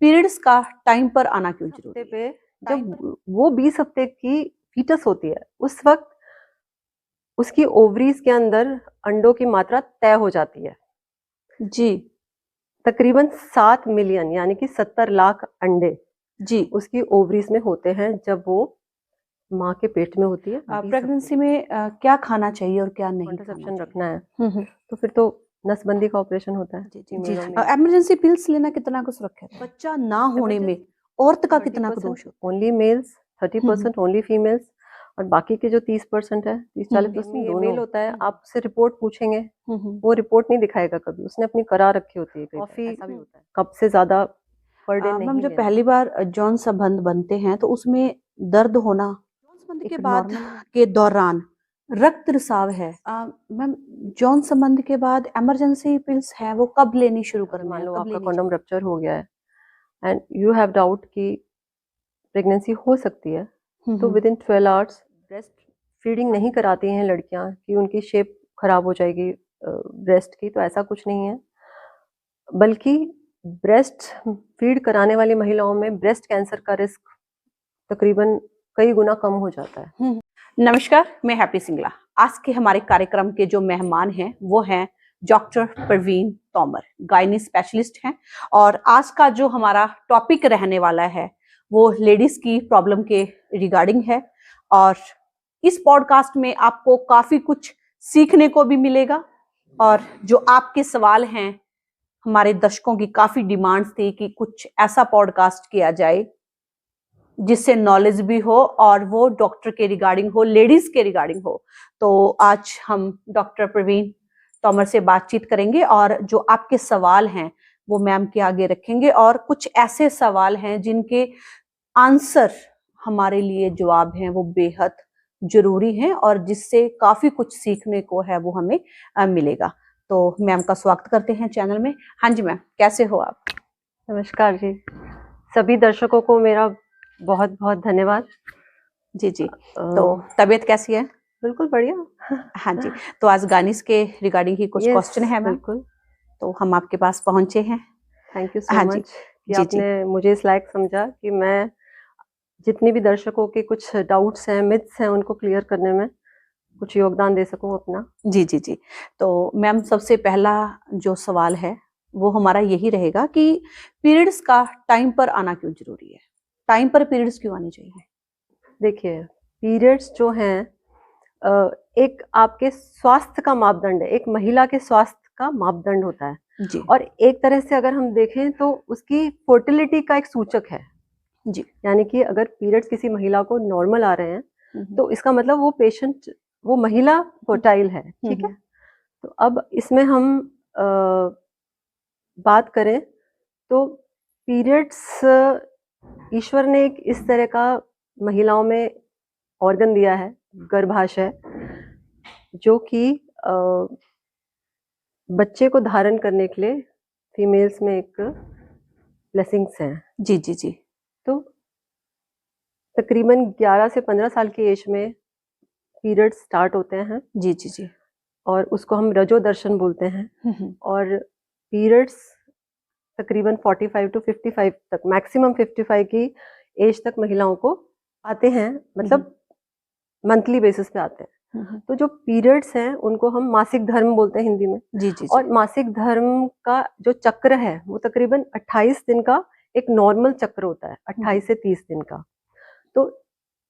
Periods का time पर आना क्यों जरूरी हफ्ते है? पे जब वो 20 हफ्ते की फीटस होती है उस वक्त उसकी ओवरीज के अंदर अंडों की मात्रा तय हो जाती है। जी तकरीबन 7 मिलियन यानी कि 70 लाख अंडे जी। उसकी ओवरीज में होते हैं जब वो माँ के पेट में होती है। 20 प्रेगनेंसी में क्या खाना चाहिए और क्या नहीं खाना कॉन्ट्रासेप्शन चाहिए? रखना है तो फिर तो नसबंदी का ऑपरेशन होता है। जी जी। फीमेलों में इमरजेंसी पिल्स लेना कितना कुछ सुरक्षित है? बच्चा ना होने में औरत का कितना कुछ दोष होता ओनली मेल्स, 30% ओनली फीमेल्स, और बाकी के जो 30% है 30-40% दोनों मेल होता है। आप उससे रिपोर्ट पूछेंगे है? वो रिपोर्ट नहीं दिखाएगा कभी, उसने अपनी करा रखी होती है। कॉफी ऐसा भी होता है कप से ज्यादा पर डे नहीं मैम जब लेना। पहली बार जौन संबंध बनते हैं तो उसमें दर्द होना, जौन संबंध के बाद के दौरान रक्त रिसाव है, मैम जौन संबंध के बाद इमरजेंसी पिल्स है वो कब लेनी शुरू करनी मान है, लो कब आपका लेनी कॉन्डम चाहिए? रप्चर हो गया है एंड यू हैव डाउट कि प्रेगनेंसी हो सकती है तो with in 12 hours breast feeding नहीं कराती हैं लड़कियां कि उनकी शेप खराब हो जाएगी ब्रेस्ट की, तो ऐसा कुछ नहीं है। बल्कि ब्रेस्ट फीड कराने वाली महिलाओं में ब्रेस्ट कैंसर का रिस्क तकरीबन कई गुना कम हो जाता है। नमस्कार, मैं हैप्पी सिंगला। आज के हमारे कार्यक्रम के जो मेहमान हैं वो हैं doctor Praveen Tomar, gynae specialist हैं। और आज का जो हमारा टॉपिक रहने वाला है वो लेडीज की प्रॉब्लम के रिगार्डिंग है। और इस पॉडकास्ट में आपको काफी कुछ सीखने को भी मिलेगा। और जो आपके सवाल हैं, हमारे दर्शकों की काफी डिमांड्स थी कि कुछ ऐसा पॉडकास्ट किया जाए जिससे नॉलेज भी हो और वो डॉक्टर के रिगार्डिंग हो, लेडीज के रिगार्डिंग हो। तो आज हम डॉक्टर प्रवीण तोमर से बातचीत करेंगे और जो आपके सवाल हैं वो मैम के आगे रखेंगे। और कुछ ऐसे सवाल हैं जिनके आंसर हमारे लिए जवाब हैं वो बेहद जरूरी हैं और जिससे काफी कुछ सीखने को है वो हमें मिलेगा। तो मैम का स्वागत करते हैं चैनल में। हाँ जी मैम, कैसे हो आप? नमस्कार जी, सभी दर्शकों को मेरा बहुत बहुत धन्यवाद। जी जी। तो तबीयत कैसी है? बिल्कुल बढ़िया। हाँ जी। तो आज गानिस के रिगार्डिंग ही कुछ क्वेश्चन है मैम, बिल्कुल। तो हम आपके पास पहुंचे हैं। थैंक यू सो हाँ जी मच कि जी आपने मुझे इस लायक समझा कि मैं जितनी भी दर्शकों के कुछ डाउट्स हैं, मिथ्स हैं, उनको क्लियर करने में कुछ योगदान दे सकूं अपना। जी जी जी। तो मैम सबसे पहला जो सवाल है वो हमारा यही रहेगा कि पीरियड्स का टाइम पर आना क्यों जरूरी है? टाइम पर पीरियड्स क्यों आने चाहिए? देखिए, पीरियड्स जो हैं एक आपके स्वास्थ्य का मापदंड है, एक महिला के स्वास्थ्य का मापदंड होता है जी और एक तरह से अगर हम देखें तो उसकी फर्टिलिटी का एक सूचक है। जी। यानी कि अगर पीरियड्स किसी महिला को नॉर्मल आ रहे हैं तो इसका मतलब वो पेशेंट, वो महिला फर्टाइल है, ठीक है। तो अब इसमें हम बात करें तो पीरियड्स ईश्वर ने एक इस तरह का महिलाओं में ऑर्गन दिया है, गर्भाशय, जो कि बच्चे को धारण करने के लिए फीमेल्स में एक ब्लेसिंग्स हैं। जी जी जी। तो तकरीबन 11 से 15 साल की एज में पीरियड्स स्टार्ट होते हैं। जी जी जी। और उसको हम रजो दर्शन बोलते हैं। और पीरियड्स तकरीबन 45 टू 55 तक, मैक्सिमम 55 की एज तक महिलाओं को आते हैं, मतलब मंथली बेसिस पे आते हैं। तो जो पीरियड्स हैं उनको हम मासिक धर्म बोलते हैं हिंदी में। जी जी। और मासिक धर्म का जो चक्र है वो तकरीबन 28 दिन का एक नॉर्मल चक्र होता है, 28 से 30 दिन का। तो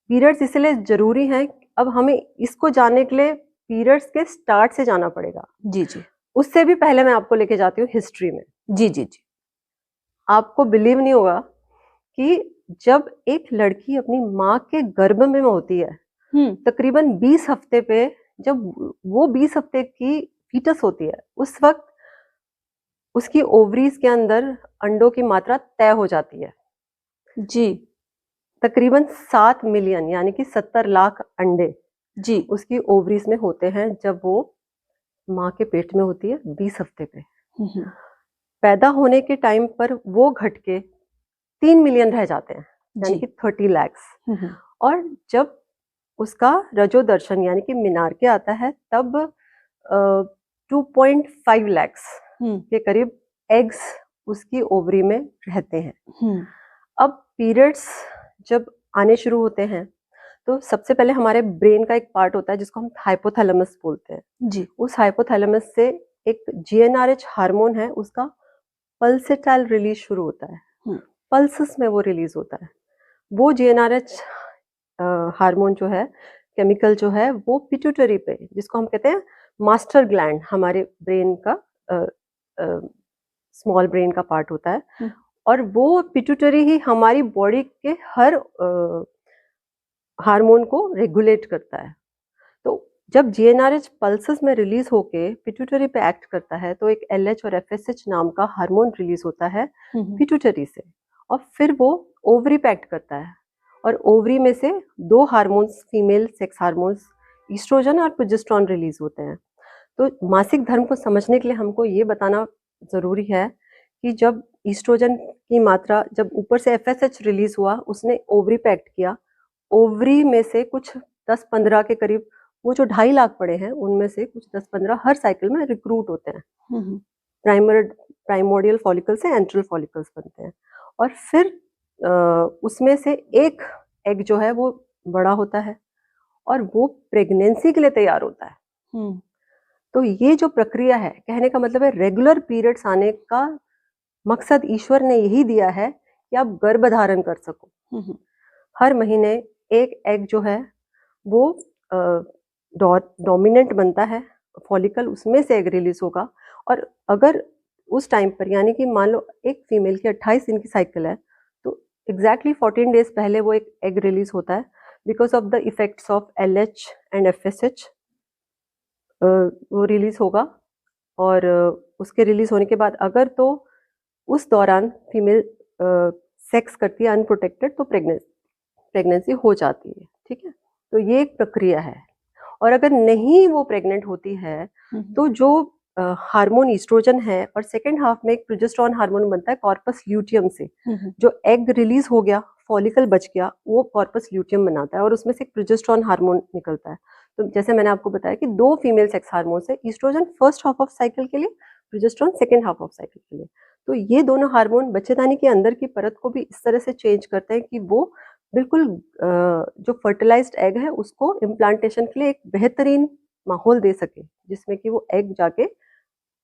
पीरियड्स इसलिए जरूरी हैं। अब हमें इसको जानने के लिए पीरियड्स के स्टार्ट से जाना पड़ेगा। जी जी। उससे भी पहले मैं आपको लेके जाती हूँ हिस्ट्री में। जी जी जी। आपको बिलीव नहीं होगा कि जब एक लड़की अपनी माँ के गर्भ में होती है, तकरीबन 20 हफ्ते पे, जब वो 20 हफ्ते की फीटस होती है उस वक्त उसकी ओवरीज के अंदर अंडों की मात्रा तय हो जाती है। जी। तकरीबन 7 मिलियन यानी कि 70 लाख अंडे जी उसकी ओवरीज में होते हैं जब वो माँ के पेट में होती है 20 हफ्ते पे। पैदा होने के टाइम पर वो घट के 3 मिलियन रह जाते हैं, यानी कि 30 लैक्स। और जब उसका रजो दर्शन यानी कि मिनारके आता है तब 2.5 लैक्स के करीब एग्स उसकी ओवरी में रहते हैं। अब पीरियड्स जब आने शुरू होते हैं तो सबसे पहले हमारे ब्रेन का एक पार्ट होता है जिसको हम हाइपोथैलेमस बोलते हैं जी। उस हाइपोथैलेमस से एक जीएनआरएच हार्मोन है, उसका पल्सेटाइल रिलीज शुरू होता है। पल्सेस में वो रिलीज होता है। वो जीएनआरएच हार्मोन जो है, केमिकल जो है, वो पिट्यूटरी पे, जिसको हम कहते हैं मास्टर ग्लैंड, हमारे ब्रेन का स्मॉल ब्रेन का पार्ट होता है, और वो पिट्यूटरी ही हमारी बॉडी के हर हार्मोन को रेगुलेट करता है। तो जब जीएनआरएच पल्सेस में रिलीज होके पिट्यूटरी पे एक्ट करता है तो एक एलएच और एफएसएच नाम का हार्मोन रिलीज होता है पिट्यूटरी से, और फिर वो ओवरी पे एक्ट करता है, और ओवरी में से दो hormones, female sex hormones, oestrogen और प्रोजेस्टेरॉन रिलीज होते हैं। तो मासिक धर्म को समझने के लिए हमको ये बताना जरूरी है कि जब ईस्ट्रोजन की मात्रा, जब ऊपर से एफएसएच रिलीज हुआ, उसने ओवरी पे एक्ट किया, ओवरी में से कुछ 10-15 के करीब, वो जो 2.5 लाख पड़े हैं उनमें से कुछ 10-15 हर साइकिल में रिक्रूट होते हैं। प्राइमोर्डियल फॉलिकल से एंट्रल फॉलिकल्स बनते हैं, और फिर उसमें से एक एग जो है वो बड़ा होता है और वो प्रेगनेंसी के लिए तैयार होता है। तो ये जो प्रक्रिया है, कहने का मतलब है रेगुलर पीरियड्स आने का मकसद ईश्वर ने यही दिया है कि आप गर्भ धारण कर सको। हर महीने एक एग जो है वो डोमिनेंट बनता है फॉलिकल, उसमें से एग रिलीज होगा, और अगर उस टाइम पर, यानी कि मान लो एक फीमेल की 28 दिन की साइकिल है, तो एग्जैक्टली 14 डेज पहले वो एक एग रिलीज होता है because of the effects of LH and FSH. वो रिलीज होगा, और उसके रिलीज होने के बाद अगर तो उस दौरान फीमेल सेक्स करती है अनप्रोटेक्टेड, तो प्रेगनेंसी हो जाती है। ठीक है, तो ये एक प्रक्रिया है। और अगर नहीं वो प्रेग्नेंट होती है तो जो हार्मोन ईस्ट्रोजन है, और सेकेंड हाफ में एक प्रोजेस्टेरॉन हार्मोन बनता है कॉर्पस ल्यूटियम से, जो एग रिलीज हो गया, फॉलिकल बच गया, वो कॉर्पस ल्यूटियम बनाता है, और उसमें से एक प्रोजेस्टेरॉन हार्मोन निकलता है। तो जैसे मैंने आपको बताया कि दो फीमेल सेक्स हार्मोन्स है, oestrogen first half of cycle के लिए, progesterone second half of cycle के लिए। तो ये दोनों हार्मोन बच्चेदानी के अंदर की परत को भी इस तरह से चेंज करते हैं कि वो बिल्कुल जो फर्टिलाइज्ड एग है उसको इम्प्लांटेशन के लिए एक बेहतरीन माहौल दे सके, जिसमें कि वो एग जाके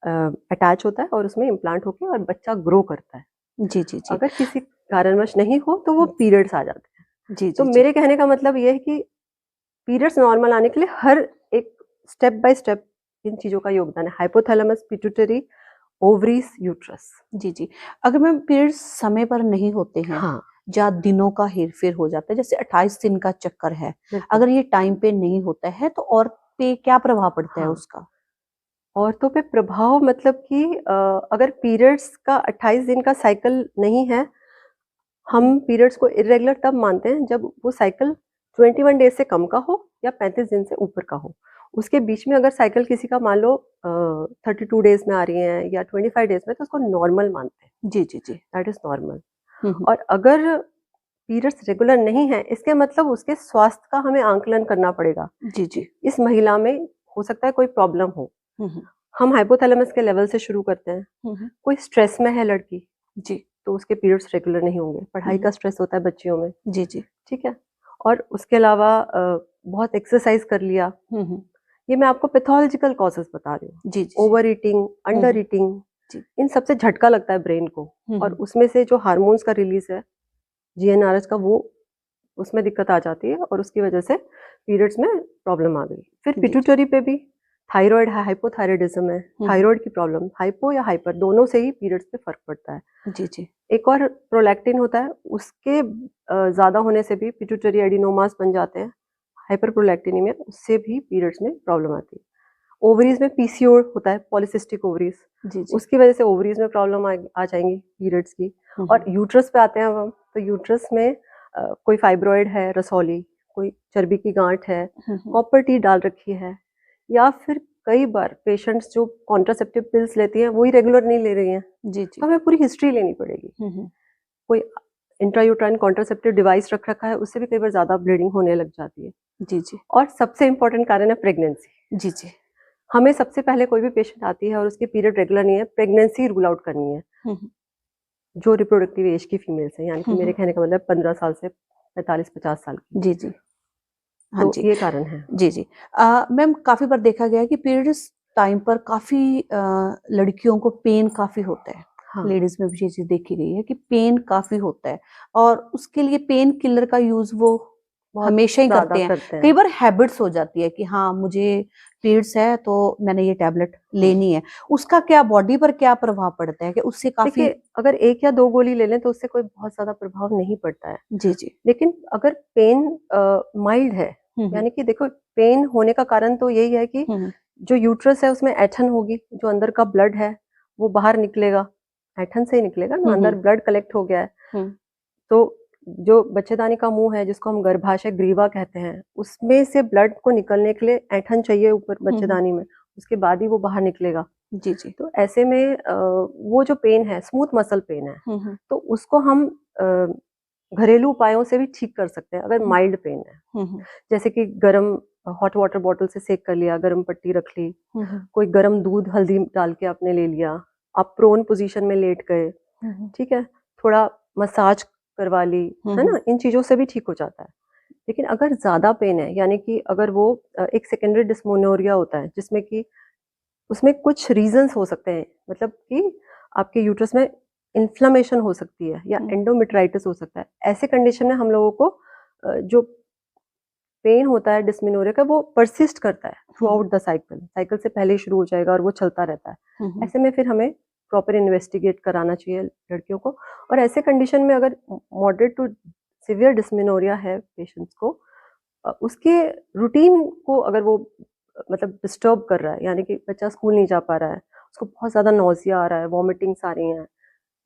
अटैच होता है और उसमें इम्प्लांट होके और बच्चा ग्रो करता है। जी जी जी। अगर किसी कारणवश नहीं हो तो वो पीरियड्स आ जाते हैं। जी तो जी मेरे कहने का मतलब ये है कि पीरियड्स नॉर्मल आने के लिए हर एक स्टेप बाय स्टेप इन चीजों का योगदान है, हाइपोथैलेमस, पिट्यूटरी, ओवरीज, यूट्रस। जी जी। अगर मैम पीरियड्स समय पर नहीं होते हैं, हाँ, या दिनों का हेरफेर हो जाता है, जैसे 28 दिन का चक्कर है, अगर ये टाइम पे नहीं होता है तो औरत पे क्या प्रभाव पड़ता है हाँ, उसका? औरतों पे प्रभाव मतलब कि अगर पीरियड्स का 28 दिन का साइकिल नहीं है, हम पीरियड्स को इरेगुलर तब मानते हैं जब वो साइकिल 21 डेज से कम का हो या 35 दिन से ऊपर का हो। उसके बीच में अगर साइकिल किसी का मान लो 32 डेज में आ रही है या 25 डेज में, तो उसको नॉर्मल मानते हैं। जी जी जी। That is normal. और अगर पीरियड्स रेगुलर नहीं है, इसके मतलब उसके स्वास्थ्य का हमें आंकलन करना पड़ेगा। जी जी। इस महिला में हो सकता है कोई प्रॉब्लम हो। हम हाइपोथैलेमस के लेवल से शुरू करते हैं। कोई स्ट्रेस में है लड़की जी तो उसके पीरियड्स रेगुलर नहीं होंगे। पढ़ाई का स्ट्रेस होता है बच्चियों में। जी जी। ठीक है, और उसके अलावा बहुत एक्सरसाइज कर लिया। ये मैं आपको पैथोलॉजिकल कॉजेस बता रही हूँ। जी जी। ओवर ईटिंग, अंडर ईटिंग, इन सबसे झटका लगता है ब्रेन को, और उसमें से जो हार्मोन्स का रिलीज है जीएनआरएच का, वो उसमें दिक्कत आ जाती है, और उसकी वजह से पीरियड्स में प्रॉब्लम आ गई। फिर पिट्यूटरी पे भी थायराइड है, हाइपोथायराइडिज्म है, थायराइड की प्रॉब्लम, हाइपो या हाइपर, दोनों से ही पीरियड्स पे फर्क पड़ता है। जी जी। एक और प्रोलैक्टिन होता है, उसके ज्यादा होने से भी पिट्यूटरी एडिनोमास बन जाते हैं। हाइपर प्रोलैक्टिनीमिया, उससे भी पीरियड्स में प्रॉब्लम आती है। ओवरीज में पीसीओ होता है, पॉलिसिस्टिक ओवरीज, जी जी। उसकी वजह से ओवरीज में प्रॉब्लम आ जाएंगी पीरियड्स की। और यूट्रस पे आते हैं अब हम, तो यूट्रस में कोई फाइब्रॉइड है, रसौली, कोई चर्बी की गांठ है, कॉपर टी डाल रखी है, या फिर कई बार पेशेंट्स जो कॉन्ट्रासेप्टिव पिल्स लेती हैं वही रेगुलर नहीं ले रही हैं। जी जी। तो हमें पूरी हिस्ट्री लेनी पड़ेगी। कोई इंट्रायूट्राइन कॉन्ट्रासेप्टिव डिवाइस रख रखा है, उससे भी कई बार ज्यादा ब्लीडिंग होने लग जाती है। जी जी। और सबसे इम्पोर्टेंट कारण है प्रेगनेंसी। जी जी। हमें सबसे पहले कोई भी पेशेंट आती है और उसकी पीरियड रेगुलर नहीं है, प्रेगनेंसी रूल आउट करनी है। जो रिप्रोडक्टिव एज की फीमेल्स हैं, यानी कि मेरे हम्म। कहने का मतलब 15 साल से 45-50 साल की। जी जी। हाँ तो जी। ये कारण है। जी जी। मैम काफी बार देखा गया है कि पीरियड्स टाइम पर काफी लड़कियों को पेन काफी होता है। हाँ, लेडीज में भी ये चीज देखी गई है कि पेन काफी होता है, और उसके लिए पेन किलर का यूज वो बहुत हमेशा ही ज़्यादा करते हैं। करते कई हैं। बार हैबिट्स हो जाती है कि हाँ मुझे पीरियड्स है तो मैंने ये टैबलेट लेनी है। उसका क्या बॉडी पर क्या प्रभाव पड़ता है कि उससे काफी। देखिए, अगर 1 या 2 गोली ले लें तो उससे कोई बहुत ज़्यादा प्रभाव नहीं पड़ता है। जी जी। लेकिन अगर पेन माइल्ड है, हम्म यानी कि देखो पेन होने का कारण तो यही है कि हम्म जो यूट्रस है उसमें ऐंठन होगी, जो अंदर का ब्लड है वो बाहर निकलेगा, ऐंठन से ही निकलेगा ना, अंदर हम्म ब्लड कलेक्ट हो गया है। हम्म तो जो बच्चेदानी का मुंह है, जिसको हम गर्भाशय ग्रीवा कहते हैं, उसमें से ब्लड को निकलने के लिए ऐंठन चाहिए ऊपर हम्म। बच्चेदानी में, उसके बाद ही वो बाहर निकलेगा। जी जी। तो ऐसे में वो जो पेन है, स्मूथ मसल पेन है, तो उसको हम अ, घरेलू उपायों से भी ठीक कर सकते हैं अगर हम्म माइल्ड पेन है। हम्म जैसे कि गरम हॉट वाटर बॉटल से सेक कर लिया, गरम पट्टी रख ली, हम्म कोई गरम दूध हल्दी डाल के आपने ले लिया, आप प्रोन पोजीशन में लेट गए, हम्म ठीक है, थोड़ा मसाज करवा ली, है हम्म ना, इन चीजों से भी ठीक हो जाता है। लेकिन अगर ज्यादा पेन है, यानी कि अगर वो एक सेकेंडरी डिस्मेनोरिया होता है जिसमें कि उसमें कुछ रीजंस हो सकते हैं, मतलब कि आपके यूट्रस में इन्फ्लेमेशन हो सकती है या हम्म एंडोमेट्राइटिस हो सकता है। ऐसे कंडीशन में हम लोगों को जो पेन होता है डिस्मेनोरिया का, वो परसिस्ट करता है through hmm out the cycle, cycle से पहले ही शुरू हो जाएगा और वो चलता रहता है। हम्म ऐसे में फिर हमें प्रॉपर इन्वेस्टिगेट कराना चाहिए लड़कियों को। और ऐसे कंडीशन में अगर मॉडरेट टू सिवियर डिस्मेनोरिया है पेशेंट्स को, उसके रूटीन को अगर वो मतलब डिस्टर्ब कर रहा है, यानी कि बच्चा स्कूल नहीं जा पा रहा है, उसको बहुत ज़्यादा नौजिया आ रहा है, वॉमिटिंग्स आ रही हैं,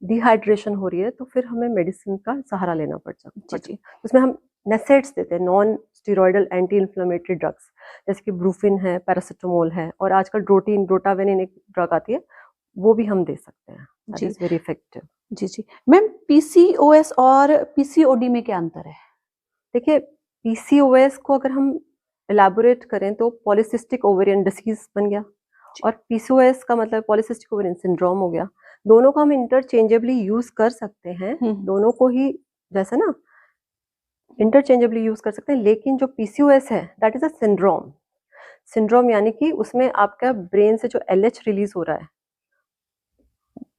डिहाइड्रेशन हो रही है, तो फिर हमें मेडिसिन का सहारा लेना पड़ जी सकता जी। है। उसमें हम नेसेट्स देते हैं, non steroidal anti inflammatory drugs, जैसे कि ब्रूफिन है, पैरासिटामोल है, और आजकल रोटावेनिन एक ड्रग आती है, वो भी हम दे सकते हैं। दैट जी इज वेरी इफेक्टिव। जी जी। मैम पीसीओएस और पीसीओडी में क्या अंतर है? देखिए, पीसीओएस को अगर हम इलेबोरेट करें तो पॉलीसिस्टिक ओवेरियन डिसीज बन गया, जी। और पीसीओएस का मतलब पॉलीसिस्टिक ओवेरियन सिंड्रोम हो गया। दोनों को हम इंटरचेंजेबली यूज कर सकते हैं, हम्म दोनों को ही जैसे ना इंटरचेंजेबली यूज कर सकते हैं। लेकिन जो पीसीओएस है that is a syndrome. Syndrome यानी कि उसमें आपका ब्रेन से जो एलएच रिलीज हो रहा है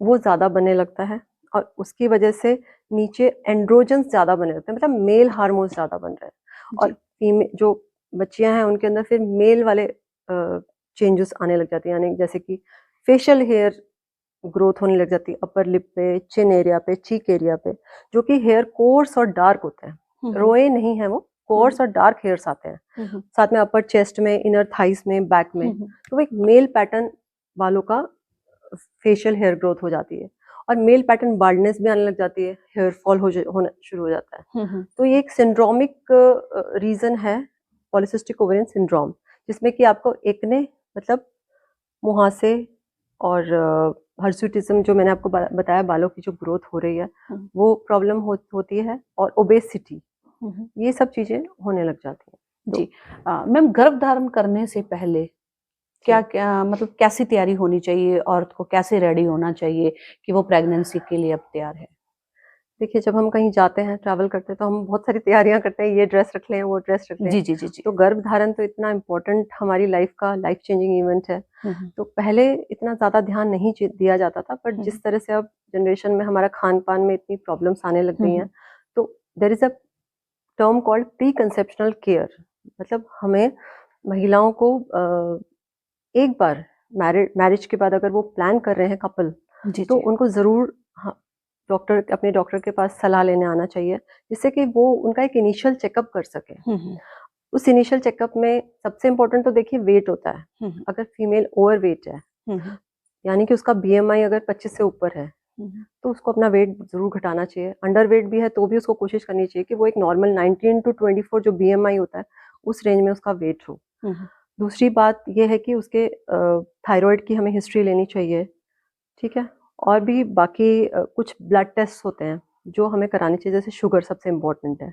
वो ज्यादा बनने लगता है, और उसकी वजह से नीचे एंड्रोजन्स ज्यादा बने लगते हैं, मतलब मेल हार्मोन्स ज्यादा बन रहे हैं। और जी। फीमेल जो बच्चियां हैं उनके अंदर फिर मेल वाले चेंजेस आने लग जाते हैं, यानी जैसे कि फेशियल हेयर ग्रोथ होने लग जाती है अपर लिप पे, चिन एरिया पे, चीक एरिया पे, जो कि हेयर कोर्स और डार्क होते हैं, हम्म रोए नहीं है वो, कोर्स और डार्क हेयर्स आते हैं। हम्म साथ में अपर चेस्ट में, इनर थाइस में, बैक में, हम्म तो वो एक मेल पैटर्न वालों का फेशियल हेयर ग्रोथ हो जाती है। और मेल पैटर्न बाल्डनेस भी आने लग जाती है, हेयर फॉल होना शुरू हो जाता है। हम्म तो ये एक सिंड्रोमिक रीजन है, पॉलिसिस्टिक ओवेरियन सिंड्रोम, जिसमें कि आपको एकने मतलब मुहासे और हर्सुटिज्म, जो मैंने आपको बताया बालों की जो ग्रोथ हो रही है, हम्म वो प्रॉब्लम होती है, और ओबेसिटी, हम्म। ये सब चीजें होने लग जाती हैं। तो जी। मैम गर्भ धारण करने से पहले क्या जी, क्या मतलब कैसी तैयारी होनी चाहिए, औरत को कैसे रेडी होना चाहिए कि वो प्रेगनेंसी के लिए अब तैयार है? देखिए, जब हम कहीं जाते हैं, ट्रैवल करते हैं, तो हम बहुत सारी तैयारियां करते हैं, ये ड्रेस रख लें, वो ड्रेस रख लें। जी जी जी जी। तो गर्भ धारण तो इतना इम्पोर्टेंट हमारी लाइफ का लाइफ चेंजिंग इवेंट है। हम्म तो पहले इतना ज़्यादा ध्यान नहीं दिया जाता था, पर हम्म जिस तरह से अब जनरेशन में हमारा खान-पान में इतनी प्रॉब्लम्स आने लग गई हैं, हम्म तो there is a term called pre conceptional care. मतलब हमें महिलाओं को एक बार मैरिज के बाद अगर वो प्लान कर रहे हैं कपल, जी तो जी। उनको ज़रूर हाँ, अपने डॉक्टर के पास सलाह लेने आना चाहिए, जिससे कि वो उनका एक इनिशियल चेकअप कर सकें। हम्म उस इनिशियल चेकअप में सबसे इम्पोर्टेंट तो देखिए वेट होता है। हम्म अगर फीमेल ओवर वेट है, हम्म यानी कि उसका बीएमआई अगर 25 से ऊपर है, हम्म तो उसको अपना वेट ज़रूर घटाना चाहिए। अंडर वेट भी है तो भी उसको कोशिश करनी चाहिए कि वो एक नॉर्मल 19 टू 24 जो बीएमआई होता है, उस रेंज में उसका वेट हो। हम्म दूसरी बात ये है कि उसके थायरॉइड की हमें हिस्ट्री लेनी चाहिए, ठीक है? और भी बाकी कुछ ब्लड टेस्ट होते हैं जो हमें करानी चाहिए, जैसे शुगर सबसे इम्पोर्टेंट है,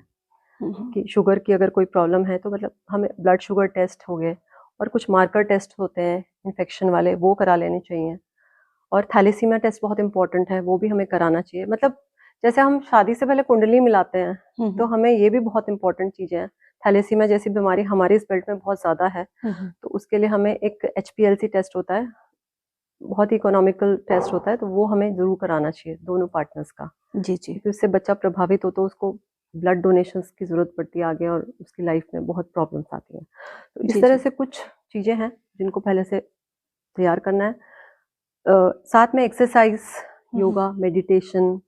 हम्म कि शुगर की अगर कोई प्रॉब्लम है तो मतलब हमें ब्लड शुगर टेस्ट हो गए, और कुछ मार्कर टेस्ट होते हैं इन्फेक्शन वाले, वो करा लेने चाहिए। और थैलेसीमिया टेस्ट बहुत इंपॉर्टेंट है, वो भी हमें कराना चाहिए। मतलब जैसे हम शादी से पहले कुंडली मिलाते हैं, तो हमें ये भी बहुत इंपॉर्टेंट चीजें हैं। थैलेसीमिया जैसी बीमारी हमारी इस बेल्ट में बहुत ज्यादा है, तो उसके लिए हमें एक HPLC टेस्ट होता है, बहुत ही इकोनॉमिकल टेस्ट होता है, तो वो हमें जरूर कराना चाहिए दोनों पार्टनर्स का, जी जी क्योंकि उससे बच्चा प्रभावित हो तो उसको ब्लड डोनेशंस की जरूरत पड़ती है आगे, और उसकी लाइफ में बहुत प्रॉब्लम्स आती हैं। तो इस जी तरह जी से कुछ चीजें हैं जिनको पहले से तैयार करना है। साथ में एक्सरसाइज, योगा, मेडिटेशन,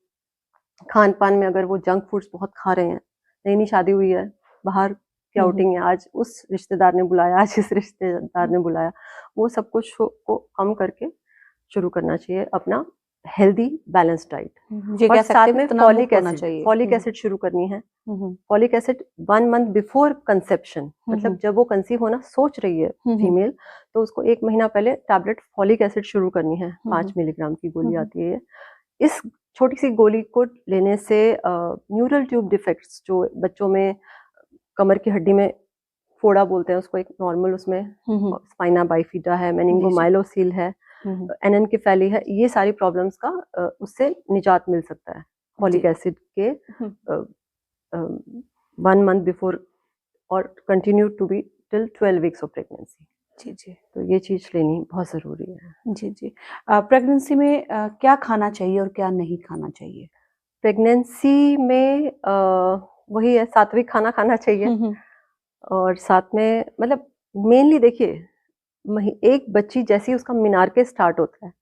खान पान में अगर वो जंक फूड्स बहुत खा रहे हैं, नई नई शादी हुई है, बाहर की आउटिंग है, आज उस रिश्तेदार ने बुलाया, आज इस रिश्तेदार ने बुलाया, वो सब कुछ को कम करके शुरू करना चाहिए अपना हेल्दी बैलेंस डाइट। ये और कह साथ सकते में हैं तनाव होना चाहिए। फॉलिक एसिड शुरू करनी है। Folic acid 1 month before conception, मतलब जब वो कंसीव होना सोच रही है फीमेल, तो उसको 1 महीना पहले टैबलेट फॉलिक एसिड शुरू करनी है। 5 मिलीग्राम की गोली आती है। इस छोटी सी गोली को लेने से न्यूरल ट्यूब डिफेक्ट्स, जो बच्चों में कमर की हड्डी में फोड़ा बोलते हैं उसको, एक नॉर्मल उसमें स्पाइना बाइफिडा है, मेनिंगोमाइलोसिल है, एनेनकेफेली है, ये सारी प्रॉब्लम्स का उससे निजात मिल सकता है फॉलिक एसिड के 1 मंथ बिफोर, और continue to be till 12 weeks of pregnancy. जी जी तो ये चीज लेनी बहुत जरूरी है। जी जी प्रेगनेंसी में क्या खाना चाहिए और क्या नहीं खाना चाहिए? प्रेगनेंसी में वही है, सात्विक खाना खाना चाहिए, और साथ में मतलब मेनली देखिए, एक बच्ची जैसी उसका मीनार के स्टार्ट होता है,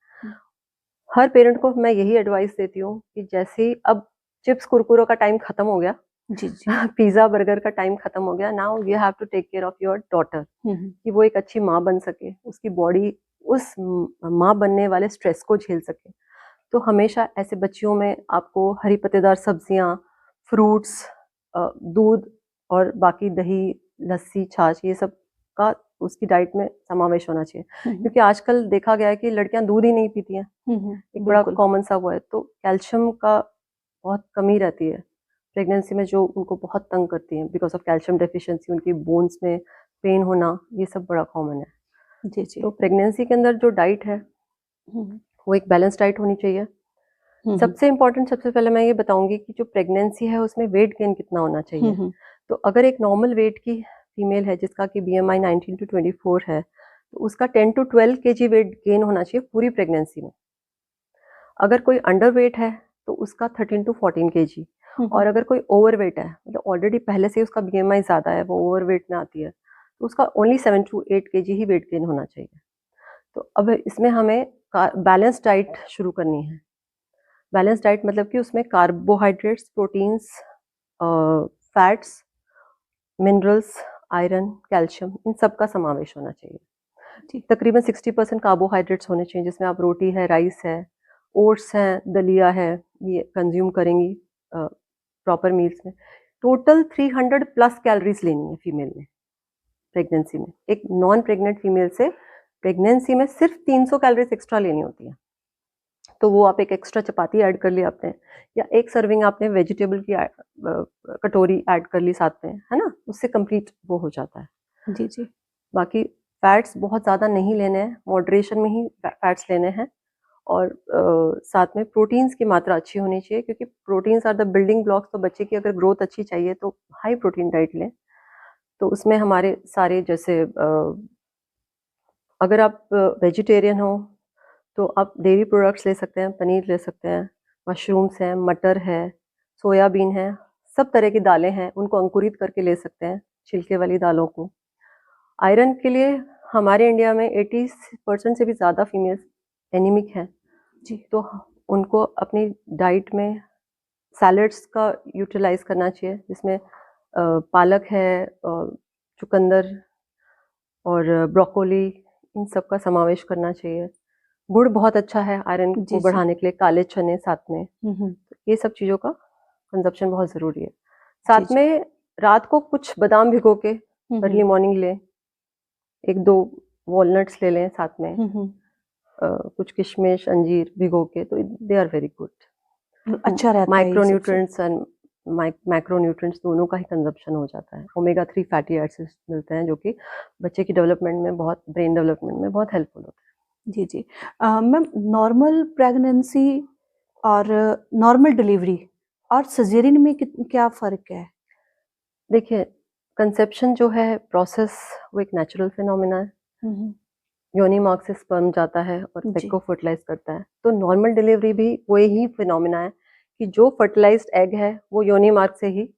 हर पेरेंट को मैं यही एडवाइस देती हूँ कि जैसे अब चिप्स कुरकुरों का टाइम खत्म हो गया, जी जी पिज्जा बर्गर का टाइम खत्म हो गया, now you have to take care of your daughter, कि वो एक अच्छी माँ बन सके, उसकी बॉडी उस माँ बनने वाले स्ट्रेस को झेल सके। तो हमेशा ऐसे बच्चियों में आपको हरी पत्तेदार सब्जियां, फ्रूट्स, दूध और बाकी दही, लस्सी, छाछ, ये सब का उसकी डाइट में समावेश होना चाहिए, क्योंकि आजकल देखा गया है कि लड़कियां दूध ही नहीं पीती हैं, एक बड़ा कॉमन सा हुआ है। तो कैल्शियम का बहुत कमी रहती है प्रेगनेंसी में, जो उनको बहुत तंग करती है बिकॉज ऑफ कैल्शियम डेफिशिएंसी, उनकी बोन्स में पेन होना, ये सब बड़ा कॉमन है। जी जी तो प्रेगनेंसी के अंदर जो डाइट है वो एक बैलेंस डाइट होनी चाहिए। सबसे इम्पोर्टेंट, सबसे पहले मैं ये बताऊंगी कि जो प्रेगनेंसी है उसमें वेट गेन कितना होना चाहिए। तो अगर एक नॉर्मल वेट की फीमेल है जिसका कि BMI 19 to 24 है, तो उसका 10 to 12 kg वेट गेन होना चाहिए पूरी प्रेगनेंसी में। अगर कोई अंडर वेट है तो उसका 13 to 14 kg, और अगर कोई ओवर वेट है, मतलब ऑलरेडी पहले से उसका BMI ज्यादा है, वो ओवर वेट में आती है, तो उसका only 7 to 8 kg he weight gain होना चाहिए। तो अब इसमें हमें बैलेंस डाइट शुरू करनी है। बैलेंस डाइट मतलब कि उसमें carbohydrates, proteins, fats, minerals, iron, calcium, इन सब का समावेश होना चाहिए। तकरीबन 60% कार्बोहाइड्रेट्स होने चाहिए, जिसमें आप रोटी है, राइस है, ओट्स है, दलिया है, ये कंज्यूम करेंगी प्रॉपर मील्स में। टोटल 300 प्लस कैलोरीज लेनी है फीमेल ने प्रेगनेंसी में। एक नॉन प्रेग्नेंट फीमेल से प्रेगनेंसी में सिर्फ 300 कैलोरीज एक्स्ट्रा लेनी होती है। तो वो आप एक एक्स्ट्रा चपाती ऐड कर ली आपने, या एक सर्विंग आपने वेजिटेबल की कटोरी ऐड कर ली साथ में, है ना, उससे कंप्लीट वो हो जाता है। जी जी बाकी फैट्स बहुत ज़्यादा नहीं लेने हैं, मॉडरेशन में ही फैट्स लेने हैं, और साथ में प्रोटीन्स की मात्रा अच्छी होनी चाहिए, क्योंकि proteins are the building blocks. तो बच्चे की अगर ग्रोथ अच्छी चाहिए तो हाई प्रोटीन डाइट लें। तो उसमें हमारे सारे, जैसे अगर आप वेजिटेरियन हो तो आप डेयरी प्रोडक्ट्स ले सकते हैं, पनीर ले सकते हैं, मशरूम्स हैं, मटर है, सोयाबीन है, सब तरह की दालें हैं, उनको अंकुरित करके ले सकते हैं, छिलके वाली दालों को। आयरन के लिए हमारे इंडिया में 80% से भी ज़्यादा फीमेल्स एनीमिक हैं जी, तो उनको अपनी डाइट में सैलड्स का यूटिलाइज करना चाहिए, जिसमें पालक है, चुकंदर और ब्रोकोली, इन सब का समावेश करना चाहिए। गुड़ बहुत अच्छा है आयरन को बढ़ाने के लिए, काले चने साथ में, ये सब चीज़ों का कंजप्शन बहुत ज़रूरी है। साथ में रात को कुछ बादाम भिगो के अर्ली मॉर्निंग लें, 1-2 वॉलनट्स ले लें साथ में, कुछ किशमिश, अंजीर भिगो के, तो दे आर वेरी गुड। अच्छा रहता है। माइक्रोन्यूट्रिएंट्स एंड मैक्रोन्यूट्रिएंट्स दोनों का ही कंजप्शन हो जाता है। ओमेगा 3 फैटी एसिड्स मिलते हैं, जो कि बच्चे की डेवलपमेंट में बहुत, ब्रेन डेवलपमेंट में बहुत हेल्पफुल होता है। जी जी। मैम, नॉर्मल प्रेगनेंसी और नॉर्मल डिलीवरी और सिजेरियन में क्या फर्क है? देखिए, कंसेप्शन जो है प्रोसेस, वो एक नेचुरल फिनोमिना है। हम्म, योनि मार्ग से स्पर्म जाता है और एग जी। को फर्टिलाइज करता है। तो नॉर्मल डिलीवरी भी वही फिनोमिना है कि जो फर्टिलाइज्ड एग है वो योनि मार्ग से ही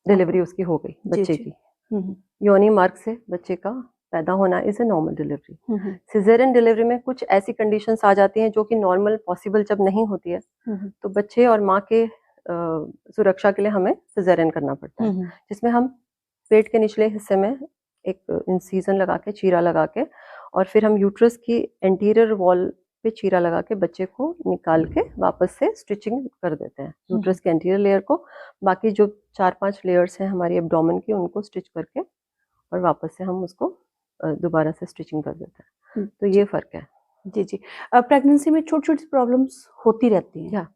डिलीवरी ओके। उसकी हो गई जी बच्चे जी। की। हम्म योनि मार्ग से बच्चे का पैदा होना is a normal delivery. Hmm caesarean delivery में कुछ ऐसी कंडीशंस आ जाती हैं जो कि नॉर्मल पॉसिबल जब नहीं होती है, हम्म तो बच्चे और माँ के सुरक्षा के लिए हमें सिजेरियन करना पड़ता है, हम्म जिसमें हम पेट के निचले हिस्से में एक इंसिजन लगा के, चीरा लगा के, और फिर हम यूट्रस की एंटीरियर वॉल पे चीरा लगा के बच्चे को निकाल के वापस से स्टिचिंग कर देते हैं यूट्रस के एंटीरियर लेयर को। बाकी जो 4-5 लेयर्स हैं हमारी एब्डोमेन की, उनको स्टिच करके और वापस से हम उसको दोबारा से स्टिचिंग कर देते हैं। तो जी ये फ़र्क है। जी जी। प्रेगनेंसी में छोटी छोटी प्रॉब्लम्स होती रहती हैं, या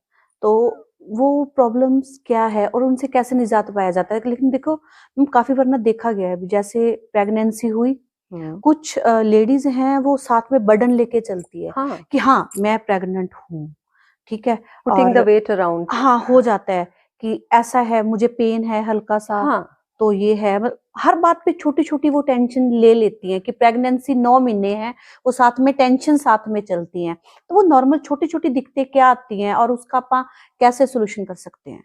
तो वो प्रॉब्लम्स क्या है और उनसे कैसे निजात पाया जाता है? लेकिन देखो, काफी बार ना देखा गया है, जैसे प्रेगनेंसी हुई, हुँ। कुछ लेडीज हैं वो साथ में बर्डन लेके चलती है हाँ, कि हाँ मैं प्रेग्नेंट हूँ, ठीक है। पुटिंग द और वेट अराउंड। हाँ, हो जाता है कि ऐसा है, मुझे पेन है हल्का सा, हाँ, तो ये है, हर बात पे छोटी छोटी वो टेंशन ले लेती हैं कि प्रेगनेंसी 9 महीने है, वो साथ में टेंशन साथ में चलती हैं। तो वो नॉर्मल छोटी छोटी दिक्कतें क्या आती हैं और उसका आप कैसे सोल्यूशन कर सकते हैं?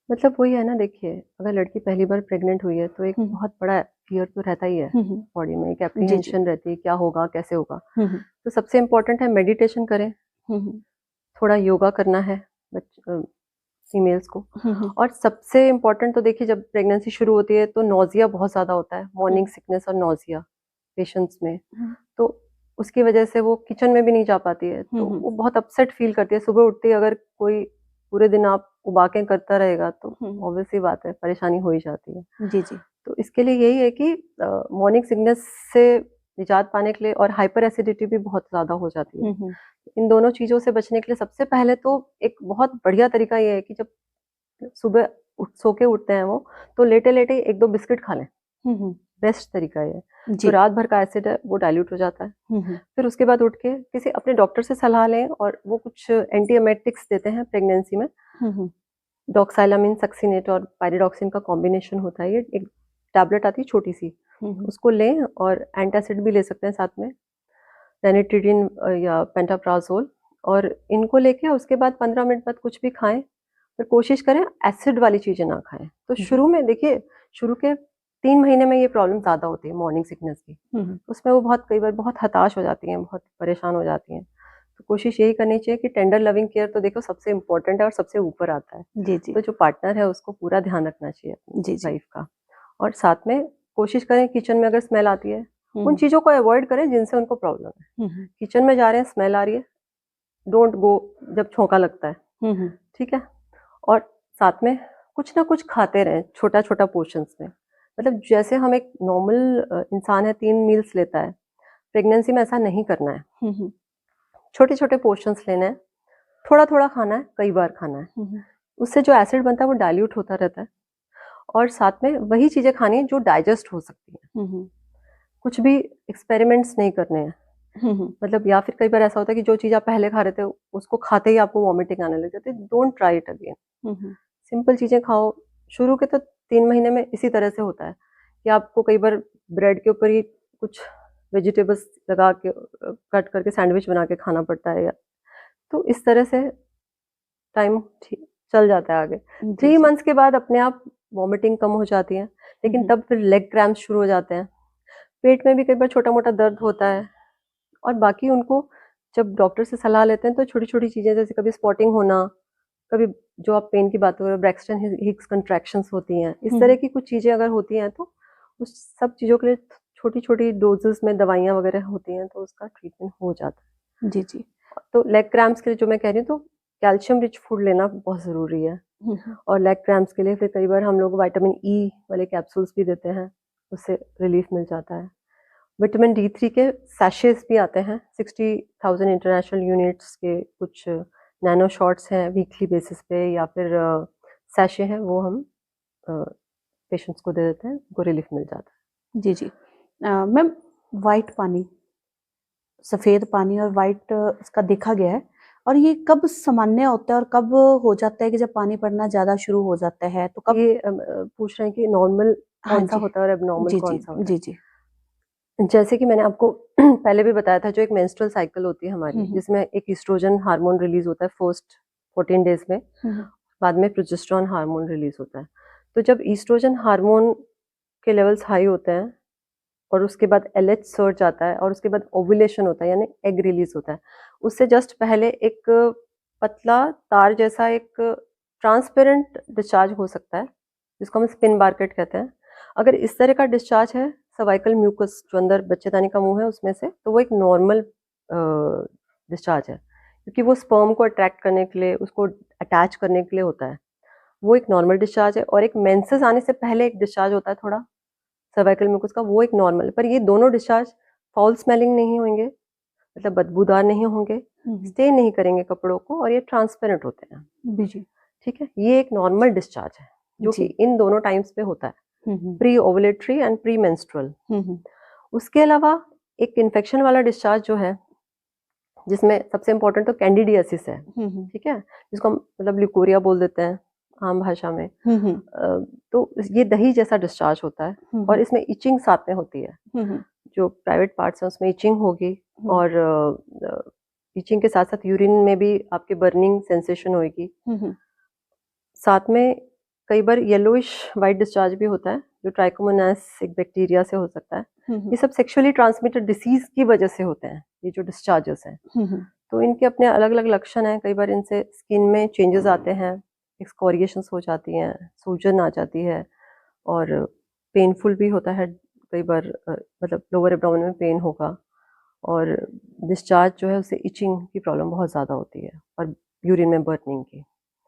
मतलब वही है ना, देखिए, अगर लड़की पहली बार प्रेग्नेंट हुई है तो एक हम्म बहुत बड़ा फ़ियर तो रहता ही है, बॉडी में एक जी जी। एप्रीहेंशन रहती है, क्या होगा, कैसे होगा? हम्म तो सबसे इम्पोर्टेंट है मेडिटेशन करें, हम्म थोड़ा योगा करना है फीमेल्स को। हम्म और सबसे इम्पोर्टेंट तो देखिए, जब प्रेगनेंसी शुरू होती है तो नौज़िया बहुत ज़्यादा होता है, मॉर्निंग सिकनेस और नौज़िया पेशेंट्स में। तो उसकी वजह से वो किचन में भी नहीं जा पाती है, तो हम्म वो बहुत अपसेट फ़ील करती है। सुबह उठते ही अगर कोई पूरे दिन आप उबाकें करता रहेगा तो हम्म ऑब्वियस सी बात है, परेशानी हो ही जाती है। जी जी। तो इसके लिए यही है कि मॉर्निंग सिकनेस से निजात पाने के लिए, और हाइपर एसिडिटी भी बहुत ज़्यादा हो जाती है। हम्म इन दोनों चीज़ों से बचने के लिए सबसे पहले तो एक बहुत बढ़िया तरीका ये है कि जब सुबह सो के उठते हैं वो, तो लेटे-लेटे 1-2 बिस्किट खा लें, हम्म बेस्ट तरीका ये है। तो जी। रात भर का एसिड है वो डाइल्यूट हो जाता है। हम्म फिर उसके बाद उठ के किसी अपने डॉक्टर से सलाह लें, और वो कुछ एंटी एमेटिक्स देते हैं प्रेगनेंसी में। हम्म डॉक्साइलामिन, सक्सिनेट और पायरिडॉक्सिन का कॉम्बिनेशन होता है, ये एक टैबलेट आती है छोटी-सी, हम्म उसको लें, और एंटासिड भी ले सकते हैं साथ में, रेनिट्रिडिन या पेंटाप्राज़ोल। और इनको लेके उसके बाद 15 मिनट बाद कुछ भी खाएँ, पर कोशिश करें एसिड वाली चीज़ें ना खाएँ। तो जी। शुरू में देखिए, शुरू के 3 महीने में ये प्रॉब्लम ज़्यादा होती है मॉर्निंग सिकनेस की। हम्म उसमें वो बहुत, कई बार बहुत हताश हो जाती हैं, बहुत परेशान हो जाती हैं। तो कोशिश यही करनी चाहिए कि टेंडर लविंग केयर तो देखो सबसे इम्पोर्टेंट है और सबसे ऊपर आता है। जी जी। तो जो पार्टनर है उसको पूरा ध्यान रखना चाहिए अपनी जी जी। वाइफ का। और साथ में कोशिश करें, किचन में अगर स्मेल आती है, उन हम्म चीज़ों को अवॉइड करें जिनसे उनको प्रॉब्लम है। हम्म किचन में जा रहे हैं, स्मेल आ रही है, डोंट गो जब छौंका लगता है, हम्म ठीक है? और साथ में कुछ ना कुछ खाते रहें, छोटा-छोटा पोर्शंस में। मतलब जैसे हम एक नॉर्मल इंसान है 3 मील्स लेता है, प्रेगनेंसी में ऐसा नहीं करना है। हम्म छोटे-छोटे पोर्शंस लेने हैं, थोड़ा-थोड़ा खाना है, कई बार खाना है। हम्म उससे जो एसिड बनता है वो डाइल्यूट होता रहता है, और साथ में वही चीज़ें खानी है जो डाइजेस्ट हो सकती हैं। हम्म कुछ भी एक्सपेरिमेंट्स नहीं करने हैं। हम्म मतलब, या फिर कई बार ऐसा होता है कि जो चीज़ आप पहले खा रहे थे, उसको खाते ही आपको वॉमिटिंग आने लग जाती है। Don't try it again. Hmm simple चीज़ें खाओ। शुरू के तो 3 महीने में इसी तरह से होता है कि आपको कई बार ब्रेड के ऊपर ही कुछ वेजिटेबल्स लगा के कट करके सैंडविच बना के खाना पड़ता है, या तो इस तरह से टाइम चल जाता है आगे। जी 3 जी। मंथ्स के बाद अपने आप वॉमिटिंग कम हो जाती है, लेकिन हम्म तब फिर लेग क्रैम्प्स शुरू हो जाते हैं। पेट में भी कई बार छोटा-मोटा दर्द होता है, और बाकी उनको जब डॉक्टर से सलाह लेते हैं तो छोटी-छोटी चीज़ें, जैसे कभी स्पॉटिंग होना, कभी जो आप पेन की बात कर रहे हो, ब्रैक्सटन हिक्स कंट्रैक्शंस होती हैं, इस तरह हम्म की कुछ चीज़ें अगर होती हैं तो उस सब चीज़ों के लिए छोटी-छोटी डोज़ेज़ में दवाइयाँ वगैरह होती हैं, तो उसका ट्रीटमेंट हो जाता जी जी। है। तो लेग क्रैम्प्स के लिए जो मैं कह रही हूँ, तो कैल्शियम रिच फूड लेना बहुत ज़रूरी है। हम्म और लेग क्रैम्प्स के लिए फिर कई बार हम लोग विटामिन ई वाले कैप्सूल्स भी देते हैं, उससे रिलीफ मिल जाता है। विटामिन डी3 के सैशेज़ भी आते हैं, 60,000 इंटरनेशनल यूनिट्स के कुछ नैनो शॉट्स हैं वीकली बेसिस पे, या फिर सैशे हैं, वो हम पेशेंट्स को दे देते हैं, उनको रिलीफ मिल जाता है। जी जी। मैम, वाइट पानी सफेद पानी और वाइट इसका देखा गया है। और ये कब सामान्य होता है और कब हो जाता है कि जब पानी पड़ना ज्यादा शुरू हो जाता है, तो कब? ये पूछ रहे हैं कि नॉर्मल हाँ कौन सा जी। होता है और एबनॉर्मल जी कौन जी सा होता जी जी। है। जैसे कि मैंने आपको पहले भी बताया था, जो एक मेंस्ट्रुअल साइकिल होती है हमारी, हम्म जिसमें एक ईस्ट्रोजन हार्मोन रिलीज होता है फर्स्ट 14 डेज में, हम्म बाद में प्रोजेस्टेरॉन हार्मोन रिलीज होता है। तो जब ईस्ट्रोजन हार्मोन के लेवल्स हाई होते हैं और उसके बाद एलएच सर्ज आता है और उसके बाद ओव्यूलेशन होता है, यानी एग रिलीज होता है, उससे जस्ट पहले एक पतला तार जैसा एक ट्रांसपेरेंट डिस्चार्ज हो सकता है, जिसको हम स्पिन बार्केट कहते हैं। अगर इस तरह का डिस्चार्ज है सर्वाइकल म्यूकस, जो अंदर बच्चेदानी का मुंह है उसमें से, तो वो एक नॉर्मल डिस्चार्ज है, क्योंकि वो स्पर्म को अट्रैक्ट करने के लिए, उसको अटैच करने के लिए होता है। वो एक नॉर्मल डिस्चार्ज है। और एक मेंसेस आने से पहले एक डिस्चार्ज होता है थोड़ा सर्वाइकल म्यूकस का, वो एक नॉर्मल। पर ये दोनों डिस्चार्ज फाउल स्मेलिंग नहीं होंगे, मतलब बदबूदार नहीं होंगे, स्टे नहीं करेंगे कपड़ों को, और ये ट्रांसपेरेंट होते हैं। जी ठीक है, ये एक नॉर्मल डिस्चार्ज है जो कि जी। इन दोनों टाइम्स पे होता है, pre ovulatory and pre menstrual. Hmm उसके अलावा एक इन्फेक्शन वाला डिस्चार्ज जो है, जिसमें सबसे इम्पोर्टेंट तो कैंडिडियासिस है, हम्म ठीक है, जिसको हम मतलब ल्यूकोरिया बोल देते हैं आम भाषा में। हम्म तो ये दही जैसा डिस्चार्ज होता है, और इसमें इचिंग साथ में होती है। जो प्राइवेट पार्ट्स हैं उसमें इचिंग होगी, और इचिंग के साथ साथ यूरिन में भी आपके बर्निंग सेंसेशन होगी। साथ में कई बार येलोइश वाइट डिस्चार्ज भी होता है, जो ट्राइकोमोनास एक बैक्टीरिया से हो सकता है। ये सब सेक्सुअली ट्रांसमिटेड डिसीज की वजह से होते हैं, ये जो डिस्चार्जेस हैं। तो इनके अपने अलग अलग लक्षण हैं। कई बार इनसे स्किन में चेंजेस आते हैं, एक्सकोरिएशंस हो जाती हैं, सूजन आ जाती है, और पेनफुल भी होता है कई बार, मतलब लोअर एब्डोमेन में पेन होगा, और डिस्चार्ज जो है उससे इचिंग की प्रॉब्लम बहुत ज़्यादा होती है, और यूरिन में बर्निंग की।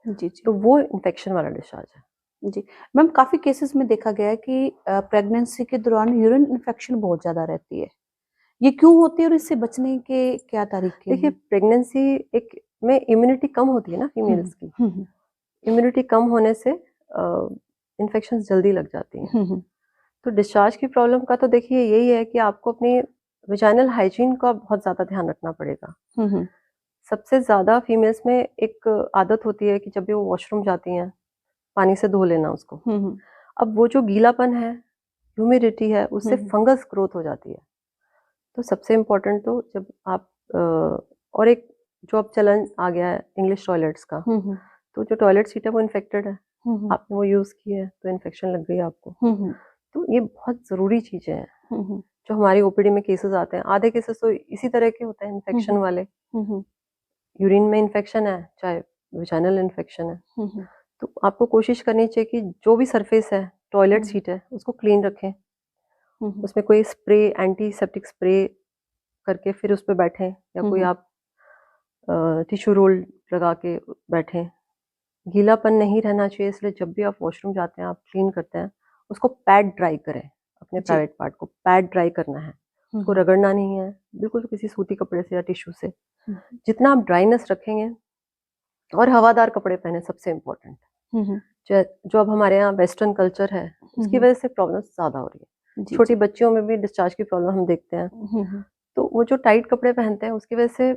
जी जी तो वो इन्फेक्शन वाला डिस्चार्ज है। जी। मैम, काफी केसेस में देखा गया है कि प्रेगनेंसी के दौरान यूरिन इन्फेक्शन बहुत ज्यादा रहती है। ये क्यों होती है और इससे बचने के क्या तरीके देखिए, हैं? प्रेगनेंसी एक में इम्यूनिटी कम होती है ना फीमेल्स की। इम्यूनिटी कम होने से इन्फेक्शन जल्दी लग जाती हैं। तो डिस्चार्ज की प्रॉब्लम का तो देखिए यही है कि आपको अपनी विजाइनल हाइजीन का बहुत ज़्यादा ध्यान रखना पड़ेगा। सबसे ज़्यादा फीमेल्स में एक आदत होती है कि जब भी वो वॉशरूम जाती हैं, पानी से धो लेना उसको। अब वो जो गीलापन है, ह्यूमिडिटी है, उससे फंगस ग्रोथ हो जाती है। तो सबसे इम्पोर्टेंट तो जब आप और एक जो अब चलन आ गया है इंग्लिश टॉयलेट्स का, तो जो टॉयलेट सीट है वो इन्फेक्टेड है, आपने वो यूज़ की है तो इन्फेक्शन लग गई आपको। तो ये बहुत ज़रूरी चीज़ें हैं जो हमारी ओपीडी में केसेस आते हैं। आधे केसेस तो इसी तरह के होते हैं इन्फेक्शन वाले। यूरिन में इन्फेक्शन है, चाहे विजाइनल इन्फेक्शन है, तो आपको कोशिश करनी चाहिए कि जो भी सरफेस है, टॉयलेट सीट है, उसको क्लीन रखें। उसमें कोई स्प्रे, एंटीसेप्टिक स्प्रे करके फिर उस पर बैठें, या कोई आप टिश्यू रोल लगा के बैठें। गीलापन नहीं रहना चाहिए, इसलिए जब भी आप वॉशरूम जाते हैं, आप क्लीन करते हैं, उसको पैड ड्राई करें। अपने प्राइवेट पार्ट को पैड ड्राई करना है, उसको रगड़ना नहीं है, बिल्कुल किसी सूती कपड़े से या टिश्यू से। जितना आप ड्राइनेस रखेंगे, और हवादार कपड़े पहने, सबसे इम्पोर्टेंट। जो अब हमारे यहाँ वेस्टर्न कल्चर है, उसकी वजह से प्रॉब्लम ज़्यादा हो रही है। छोटी बच्चियों में भी डिस्चार्ज की प्रॉब्लम हम देखते हैं। तो वो जो टाइट कपड़े पहनते हैं, उसकी वजह से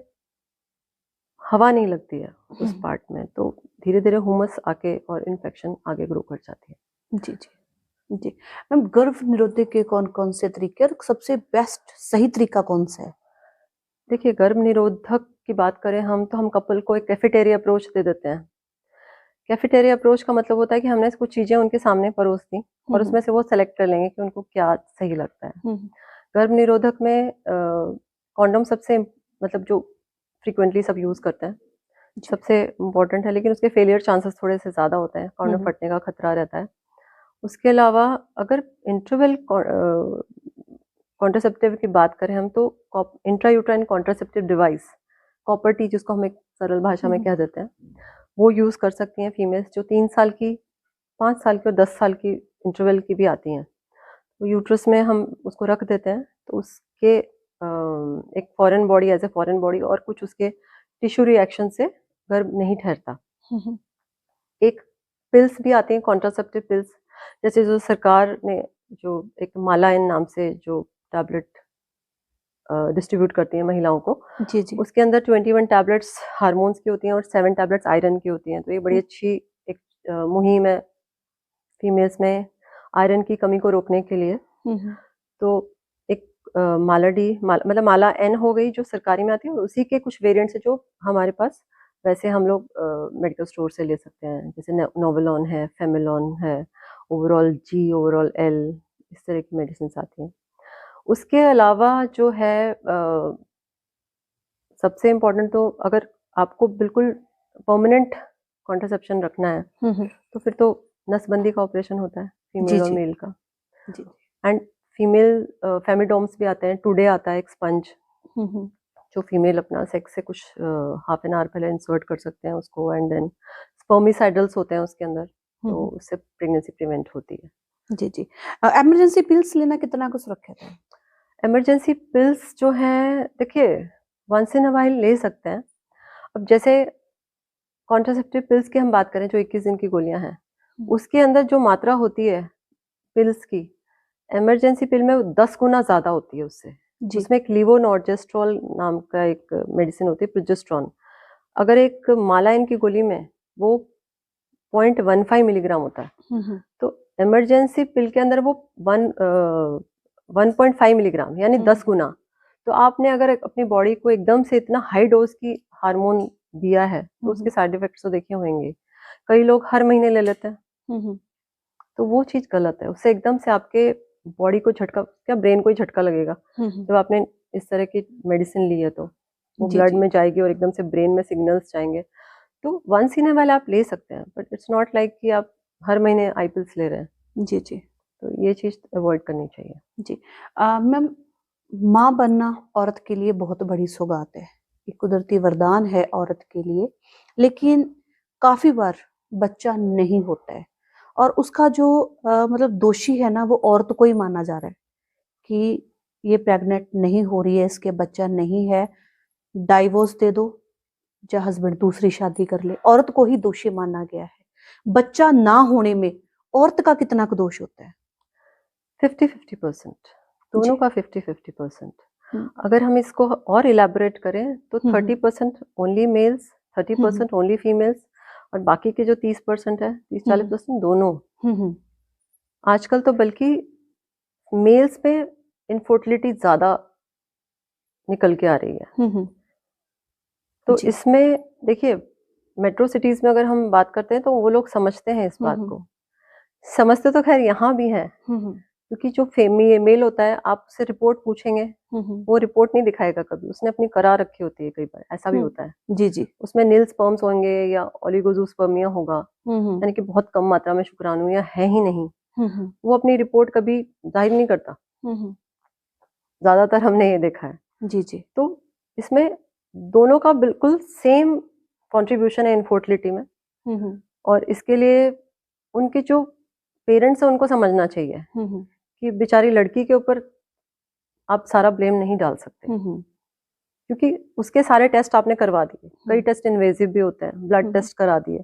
हवा नहीं लगती है उस पार्ट में, तो धीरे धीरे हुमस आके और इन्फेक्शन आगे ग्रो कर जाती है। जी जी जी। मैम, गर्भ निरोधक के कौन कौन से तरीके और सबसे बेस्ट सही तरीका कौन सा है? देखिए, गर्भ निरोधक की बात करें हम, तो हम कपल को एक कैफेटेरिया अप्रोच दे देते हैं। कैफेटेरिया अप्रोच का मतलब होता है कि हमने कुछ चीज़ें उनके सामने परोस दी, और उसमें से वो सेलेक्ट कर लेंगे कि उनको क्या सही लगता है। गर्भ निरोधक में कॉन्डम सबसे मतलब जो फ्रिक्वेंटली सब यूज़ करते हैं, सबसे इम्पोर्टेंट है, लेकिन उसके फेलियर चांसेस थोड़े से ज़्यादा होते हैं, कॉन्डम फटने का खतरा रहता है। उसके अलावा अगर इंटरवल कॉन्ट्रासेप्टिव की बात करें हम, तो intrauterine contraceptive device, copper T जिसको हम एक सरल भाषा में कह देते हैं, वो यूज़ कर सकती हैं फीमेल्स, जो 3 साल की, 5 साल की और 10 साल की इंटरवल की भी आती हैं। तो यूट्रस में हम उसको रख देते हैं, तो उसके एक foreign body, as a foreign body, और कुछ उसके टिश्यू रिएक्शन से गर्भ नहीं ठहरता। एक पिल्स भी आती हैं, कॉन्ट्रासेप्टिव पिल्स, जैसे जो सरकार ने जो एक मालाइन नाम से जो टैबलेट डिस्ट्रीब्यूट करती हैं महिलाओं को। जी जी। उसके अंदर 21 टैबलेट्स हार्मोन्स की होती हैं और 7 टैबलेट्स आयरन की होती हैं। तो ये बड़ी अच्छी एक मुहिम है फीमेल्स में आयरन की कमी को रोकने के लिए। तो एक माला डी मतलब माला एन हो गई जो सरकारी में आती है, और उसी के कुछ वेरिएंट्स है जो हमारे पास वैसे हम लोग मेडिकल स्टोर से ले सकते हैं, जैसे नोवलॉन है, फेमिलॉन है, ओवरऑल जी, ओवरऑल एल, इस तरह की मेडिसिन आती हैं। उसके अलावा जो है सबसे इम्पोर्टेंट, तो अगर आपको बिल्कुल परमानेंट कॉन्ट्रासेप्शन रखना है तो फिर तो नसबंदी का ऑपरेशन होता है जी फीमेल और जी। मेल का। जी। एंड फीमेल फेमिडोम्स भी आते हैं, टुडे आता है एक स्पंज जो फीमेल अपना सेक्स से कुछ हाफ एन आवर पहले इंसर्ट कर सकते हैं उसको, एंड देन स्पर्मिसाइडल्स होते हैं उसके अंदर, तो उससे प्रेगनेंसी प्रिवेंट होती है। जी जी। इमरजेंसी पिल्स लेना कितना कुछ रखे थे? इमरजेंसी पिल्स जो हैं, देखिए वंस इन अ वाइल ले सकते हैं। अब जैसे कॉन्ट्रासेप्टिव पिल्स की हम बात करें जो 21 दिन की गोलियां हैं, उसके अंदर जो मात्रा होती है पिल्स की, इमरजेंसी पिल में 10 गुना ज़्यादा होती है उससे। जी। उसमें एक लीवोनॉर्जेस्ट्रॉल नाम का एक मेडिसिन होती है, प्रोजेस्ट्रॉन। अगर एक माला इनकी गोली में वो 0.15 मिलीग्राम होता है, तो इमरजेंसी पिल के अंदर वो 1.5 मिलीग्राम, यानी 10 गुना। तो आपने अगर अपनी बॉडी को एकदम से इतना हाई डोज की हार्मोन दिया है तो उसके साइड इफेक्ट्स तो देखे होंगे। कई लोग हर महीने ले लेते हैं, तो वो चीज़ गलत है। उससे एकदम से आपके बॉडी को झटका, क्या ब्रेन को ही झटका लगेगा जब आपने इस तरह की मेडिसिन ली है, तो वो जी, ब्लड जी। में जाएगी और एकदम से ब्रेन में सिग्नल्स जाएंगे। तो वंस इन अ व्हाइल आप ले सकते हैं, बट इट्स नॉट लाइक कि आप हर महीने आई पिल्स ले रहे हैं। जी जी। तो ये चीज़ अवॉइड करनी चाहिए। जी। मैम, माँ बनना औरत के लिए बहुत बड़ी सौगात है, एक कुदरती वरदान है औरत के लिए, लेकिन काफ़ी बार बच्चा नहीं होता है और उसका जो मतलब दोषी है ना, वो औरत को ही माना जा रहा है कि ये प्रेग्नेंट नहीं हो रही है, इसके बच्चा नहीं है, डाइवोर्स दे दो, या हस्बैंड दूसरी शादी कर ले, औरत को ही दोषी माना गया है। बच्चा ना होने में औरत का कितना कुछ दोष होता है? 50-50%, दोनों जी। का 50-50%। हुँ, अगर हम इसको और इलैबोरेट करें तो हुँ, हुँ, 30% ओनली मेल्स, हुँ, हुँ, 30% ओनली फीमेल्स, और बाकी के जो 30% है, हुँ, हुँ, 30-40% दोनों। हुँ, हुँ, आजकल तो बल्कि मेल्स में इनफर्टिलिटी ज़्यादा निकल के आ रही है। हुँ, हुँ। तो जी। इसमें देखिए, मेट्रो सिटीज़ में अगर हम बात करते हैं तो वो लोग समझते हैं इस हुँ, बात हुँ, को। समझते तो ख़ैर यहाँ भी हैं, हुँ, हुँ, क्योंकि जो मेल होता है, आप उससे रिपोर्ट पूछेंगे, हुँ, हुँ, वो रिपोर्ट नहीं दिखाएगा कभी, उसने अपनी करा रखी होती है, कई बार ऐसा भी हुँ। होता है। जी, जी। उसमें निल स्पर्म्स होंगे या ओलिगोज़ूस्पर्मिया होगा, हुँ, हुँ, यानी कि बहुत कम मात्रा में शुक्राणु या है ही नहीं। हुँ, हुँ, वो अपनी रिपोर्ट कभी ज़ाहिर नहीं करता, हुँ, हुँ। ज़्यादातर हमने ये देखा है। जी, जी। तो इसमें दोनों का बिल्कुल सेम कंट्रीब्यूशन है इनफर्टिलिटी में, हुँ, हुँ, और इसके लिए उनके जो पेरेंट्स हैं उनको समझना चाहिए हुँ, हुँ, कि बेचारी लड़की के ऊपर आप सारा ब्लेम नहीं डाल सकते, हुँ, हुँ, क्योंकि उसके सारे टेस्ट आपने करवा दिए। कई हुँ, टेस्ट इन्वेसिव भी होते हैं, ब्लड हुँ, टेस्ट करा दिए,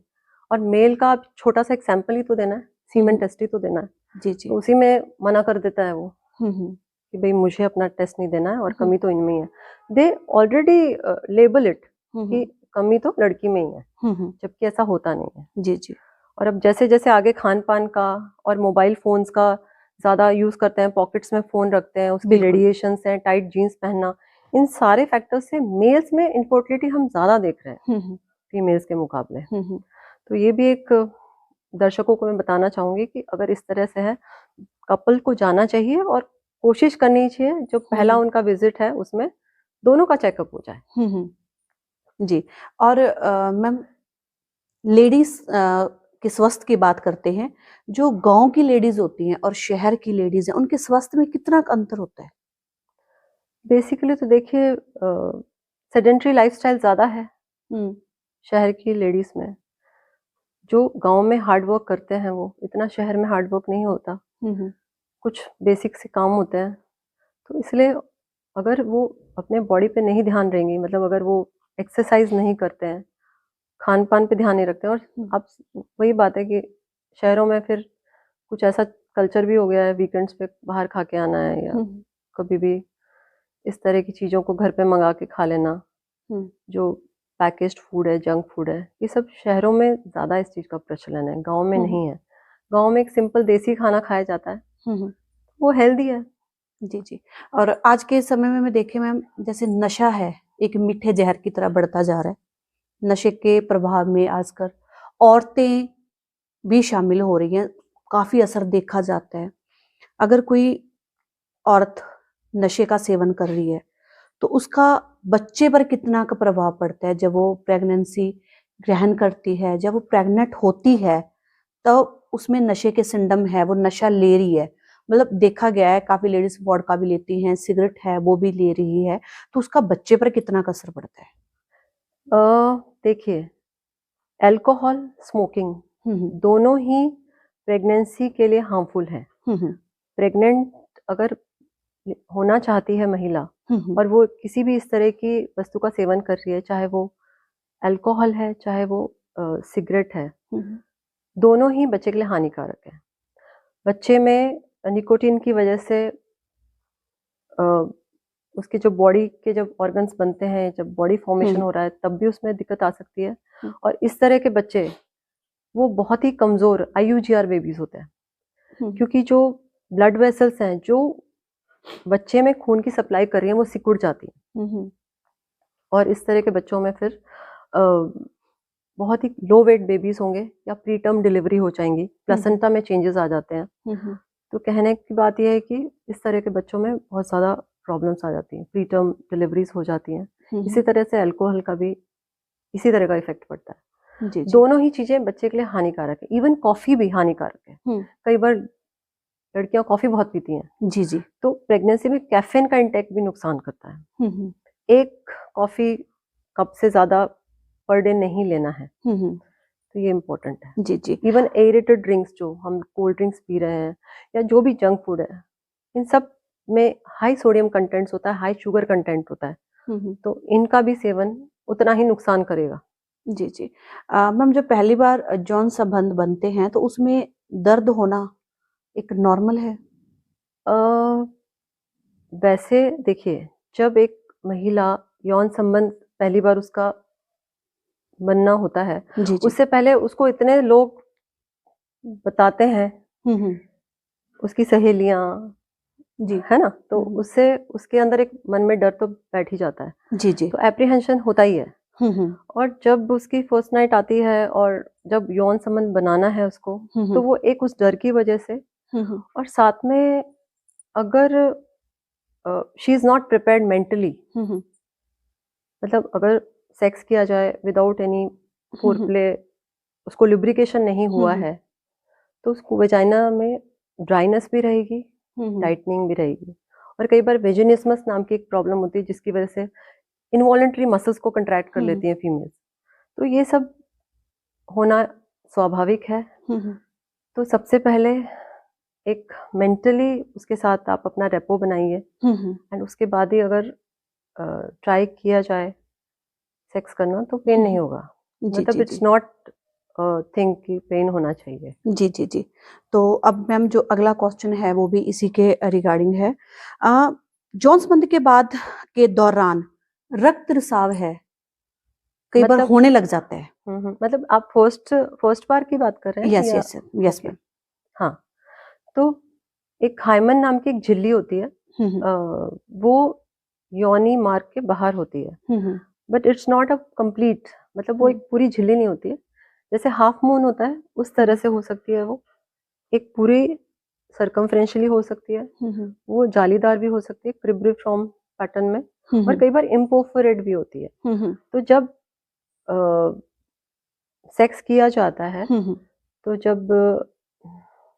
और मेल का आप छोटा-सा एक सैंपल ही तो देना है, हुँ, सीमेन हुँ। टेस्ट ही तो देना है। जी, जी। तो उसी में मना कर देता है वो हुँ, हुँ, कि भई मुझे अपना टेस्ट नहीं देना है और हुँ, कमी तो इनमें ही है। दे ऑलरेडी लेबल इट हुँ, कि हुँ, कमी तो लड़की में ही है, हुँ, हुँ। जबकि ऐसा होता नहीं है। जी, जी। और अब जैसे-जैसे आगे खान-पान का और मोबाइल फ़ोन्स का ज़्यादा यूज़ करते हैं, पॉकेट्स में फ़ोन रखते हैं, उसके बिल्कुल। रेडिएशंस हैं, टाइट जीन्स पहनना, इन सारे फैक्टर्स से मेल्स में इनफर्टिलिटी हम ज़्यादा देख रहे हैं, हुँ, हुँ, फीमेल्स के मुकाबले। हुँ, हुँ, तो ये भी एक दर्शकों को मैं बताना चाहूँगी कि अगर इस तरह से है, कपल को जाना चाहिए और कोशिश करनी चाहिए, जो हुँ, पहला हुँ, उनका विज़िट है, उसमें दोनों का चेकअप हो जाए। हुँ, हुँ। जी। और मैम, लेडीज़ के स्वास्थ्य की बात करते हैं, जो गाँव की लेडीज़ होती हैं और शहर की लेडीज़ हैं, उनके स्वास्थ्य में कितना अंतर होता है? बेसिकली तो देखिए सेडेंटरी लाइफ़स्टाइल ज़्यादा है हुँ, शहर की लेडीज़ में। जो गाँव में हार्ड वर्क करते हैं वो, इतना शहर में हार्ड वर्क नहीं होता। हुँ, हुँ, कुछ बेसिक से काम होते हैं, तो इसलिए अगर वो अपने बॉडी पे नहीं ध्यान देंगी, मतलब अगर वो एक्सरसाइज़ नहीं करते हैं, खान-पान पे ध्यान नहीं रखते हैं, और हुँ, अब वही बात है कि शहरों में फिर कुछ ऐसा कल्चर भी हो गया है, वीकेंड्स पे बाहर खा के आना है या हुँ, कभी भी इस तरह की चीज़ों को घर पे मंगा के खा लेना, जो पैकेज्ड फूड है, जंक फूड है, ये सब शहरों में ज़्यादा इस चीज़ का प्रचलन है, गाँव में नहीं है। गाँव में एक सिंपल देसी खाना खाया जाता है, वो हेल्दी है। जी जी। और आज के समय में मैं देखे मैम, जैसे नशा है एक मीठे जहर की तरह बढ़ता जा रहा है। नशे के प्रभाव में आजकल औरतें भी शामिल हो रही हैं, काफी असर देखा जाता है। अगर कोई औरत नशे का सेवन कर रही है तो उसका बच्चे पर कितना का प्रभाव पड़ता है जब वो प्रेगनेंसी ग्रहण करती है, जब वो प्रेग्नेंट होती है, तो उसमें नशे के सिंडम है, वो नशा ले रही है। मतलब देखा गया है काफी लेडीज वोडका भी लेती हैं, सिगरेट है वो भी ले रही है, तो उसका बच्चे पर कितना का असर पड़ता है? देखिए, अल्कोहल, स्मोकिंग दोनों ही प्रेगनेंसी के लिए हार्मफुल है। प्रेग्नेंट अगर होना चाहती है महिला और वो किसी भी इस तरह की वस्तु का सेवन कर रही है, चाहे वो अल्कोहल है, चाहे वो सिगरेट है, दोनों ही बच्चे के लिए हानिकारक है। बच्चे में निकोटीन की वजह से उसके जो बॉडी के जब ऑर्गन्स बनते हैं, जब बॉडी फॉर्मेशन हो रहा है, तब भी उसमें दिक्कत आ सकती है। और इस तरह के बच्चे वो बहुत ही कमजोर IUGR बेबीज होते हैं, क्योंकि जो ब्लड वेसल्स हैं जो बच्चे में खून की सप्लाई कर रही हैं वो सिकुड़ जाती है, और इस तरह के बच्चों में फिर बहुत ही लो वेट बेबीज होंगे या प्री टर्म डिलीवरी हो जाएंगी, प्लेसेंटा में चेंजेस आ जाते हैं। तो कहने की बात यह है कि इस तरह के बच्चों में बहुत ज़्यादा प्रॉब्लम्स आ जाती हैं, प्री टर्म डिलीवरीज हो जाती हैं। इसी तरह से अल्कोहल का भी इसी तरह का इफेक्ट पड़ता है। जी जी। दोनों ही चीजें बच्चे के लिए हानिकारक है। इवन कॉफी भी हानिकारक है। कई बार लड़कियां कॉफी बहुत पीती हैं। जी जी। तो प्रेगनेंसी में कैफीन का इंटेक भी नुकसान करता है। एक कॉफी कप से ज्यादा पर डे नहीं लेना है, तो ये इम्पोर्टेंट है। जी जी। इवन एरेटेड ड्रिंक्स, जो हम कोल्ड ड्रिंक्स पी रहे हैं या जो भी जंक फूड है, इन सब में हाई सोडियम कंटेंट्स होता है, हाई शुगर कंटेंट होता है, तो इनका भी सेवन उतना ही नुकसान करेगा। जी जी। मैम, जब पहली बार यौन संबंध बनते हैं तो उसमें दर्द होना एक नॉर्मल है? वैसे देखिए, जब एक महिला यौन संबंध पहली बार उसका बनना होता है, जी जी। उससे पहले उसको इतने लोग बताते हैं, उसकी सहेलियां, जी है ना, तो उससे उसके अंदर एक मन में डर तो बैठ ही जाता है। जी जी। तो एप्रीहेंशन होता ही है। और जब उसकी फर्स्ट नाइट आती है और जब यौन संबंध बनाना है उसको, तो वो एक उस डर की वजह से, और साथ में अगर she is not prepared mentally, मतलब अगर सेक्स किया जाए विदाउट एनी फोरप्ले, उसको लुब्रिकेशन नहीं हुआ है, तो उसको वेजाइना में ड्राइनेस भी रहेगी, टाइटनिंग भी रहेगी, और कई बार वेजिनिस्मस नाम की एक प्रॉब्लम होती है जिसकी वजह से इनवॉलेंट्री मसल्स को कंट्रैक्ट कर लेती हैं फीमेल्स। तो ये सब होना स्वाभाविक है। तो सबसे पहले एक मेंटली उसके साथ आप अपना रेपो बनाइए, एंड उसके बाद ही अगर ट्राई किया जाए सेक्स करना, तो पेन नहीं होगा। मतलब इट्स नॉट थिंग कि पेन होना चाहिए। जी जी जी। तो अब मैम, जो अगला क्वेश्चन है वो भी इसी के रिगार्डिंग है। यौन संबंध के बाद के दौरान रक्त रिसाव है, कई बार मतलब होने लग जाता है। मतलब आप फर्स्ट बार की बात कर रहे हैं? Yes yes yes ma'am. हाँ, तो एक हाइमन नाम की एक झिल्ली होती है, वो योनि मार्ग के बाहर होती है, but it's not a complete, मतलब वो एक पूरी झिल्ली नहीं होती है। जैसे हाफ मून होता है उस तरह से हो सकती है, वो एक पूरी सर्कमफ्रेंशियली हो सकती है, वो जालीदार भी हो सकती है क्रिब्रिफॉर्म पैटर्न में, और कई बार इम्पोफोरेट भी होती है। तो जब सेक्स किया जाता है, तो जब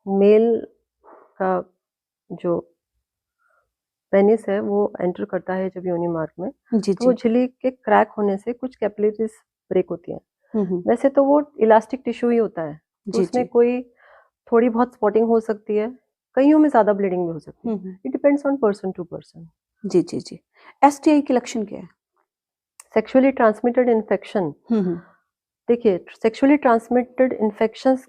मेल का जो पेनिस है वो एंटर करता है जब योनि मार्ग में, तो वो झिल्ली के क्रैक होने से कुछ कैपिलरीज ब्रेक होती हैं। वैसे तो वो इलास्टिक टिश्यू ही होता है, तो उसमें कोई थोड़ी बहुत स्पॉटिंग हो सकती है, कईयों में ज्यादा ब्लीडिंग भी हो सकती है। It depends on person to person. जी जी जी। STI के लक्षण क्या है? Sexually transmitted infection. देखिए, सेक्सुअली ट्रांसमिटेड इन्फेक्शंस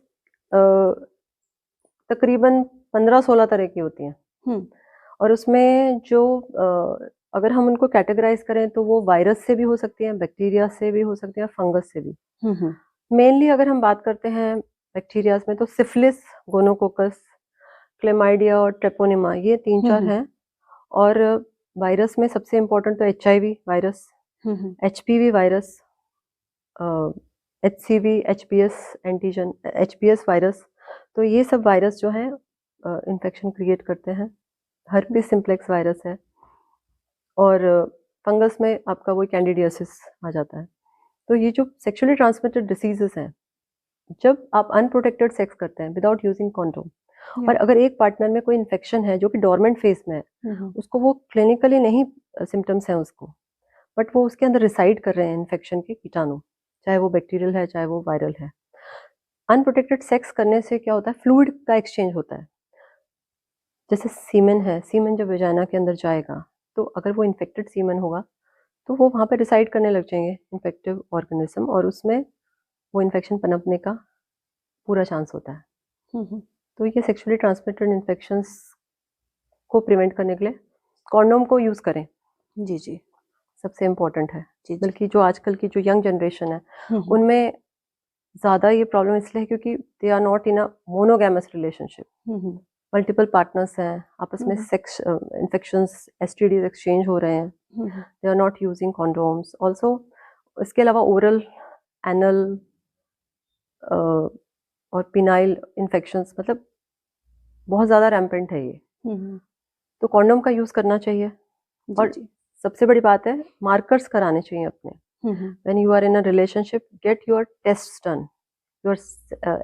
तकरीबन 15-16 तरह की होती हैं, और उसमें जो अगर हम उनको कैटेगराइज करें तो वो वायरस से भी हो सकती हैं, बैक्टीरिया से भी हो सकती हैं, फंगस से भी। मेनली अगर हम बात करते हैं बैक्टीरियाज में तो सिफिलिस, गोनोकोकस, क्लेमाइडिया और ट्रेपोनिमा, ये 3-4 हैं। और वायरस में सबसे इम्पोर्टेंट तो HIV virus, HPV virus, HCV, HBS antigen, HBS virus. तो ये सब वायरस जो हैं इन्फेक्शन क्रिएट करते हैं। हर्पिस सिम्प्लेक्स वायरस है, और फंगस में आपका वही कैंडिडियासिस आ जाता है। तो ये जो सेक्सुअली ट्रांसमिटेड डिसीजेस हैं, जब आप अनप्रोटेक्टेड सेक्स करते हैं विदाउट यूजिंग कॉन्डोम, और अगर एक पार्टनर में कोई इन्फेक्शन है जो कि डोरमेंट फेज में है, उसको वो क्लिनिकली नहीं सिम्टम्स हैं उसको, बट वो उसके अंदर रिसाइड कर रहे हैं इन्फेक्शन के कीटाणु, चाहे वो बैक्टीरियल है चाहे वो वायरल है। अनप्रोटेक्टेड सेक्स करने से क्या होता है, फ्लूइड का एक्सचेंज होता है। जैसे सीमेन है, सीमेन जब वेजाइना के अंदर जाएगा तो अगर वो इन्फेक्टेड सीमेन होगा तो वो वहाँ पे रिसाइड करने लग जाएंगे इन्फेक्टिव ऑर्गेनिज्म, और उसमें वो इन्फेक्शन पनपने का पूरा चांस होता है। तो ये सेक्सुअली ट्रांसमिटेड इन्फेक्शंस को प्रिवेंट करने के लिए कॉन्डोम को यूज़ करें। जी जी, सबसे इम्पोर्टेंट है। जी जी। बल्कि जो आजकल की जो यंग जनरेशन है उनमें ज़्यादा ये प्रॉब्लम इसलिए है क्योंकि they are not in a monogamous relationship. Multiple partners हैं, आपस में सेक्स इन्फेक्शंस, STDs एक्सचेंज हो रहे हैं, they are not using condoms also. इसके अलावा ओरल, एनल और पिनाइल इन्फेक्शंस, मतलब बहुत ज़्यादा रैम्पेंट है ये। तो कॉन्डोम का यूज़ करना चाहिए। और सबसे बड़ी बात है, मार्कर्स कराने चाहिए अपने। When you are in a relationship, get your test done, your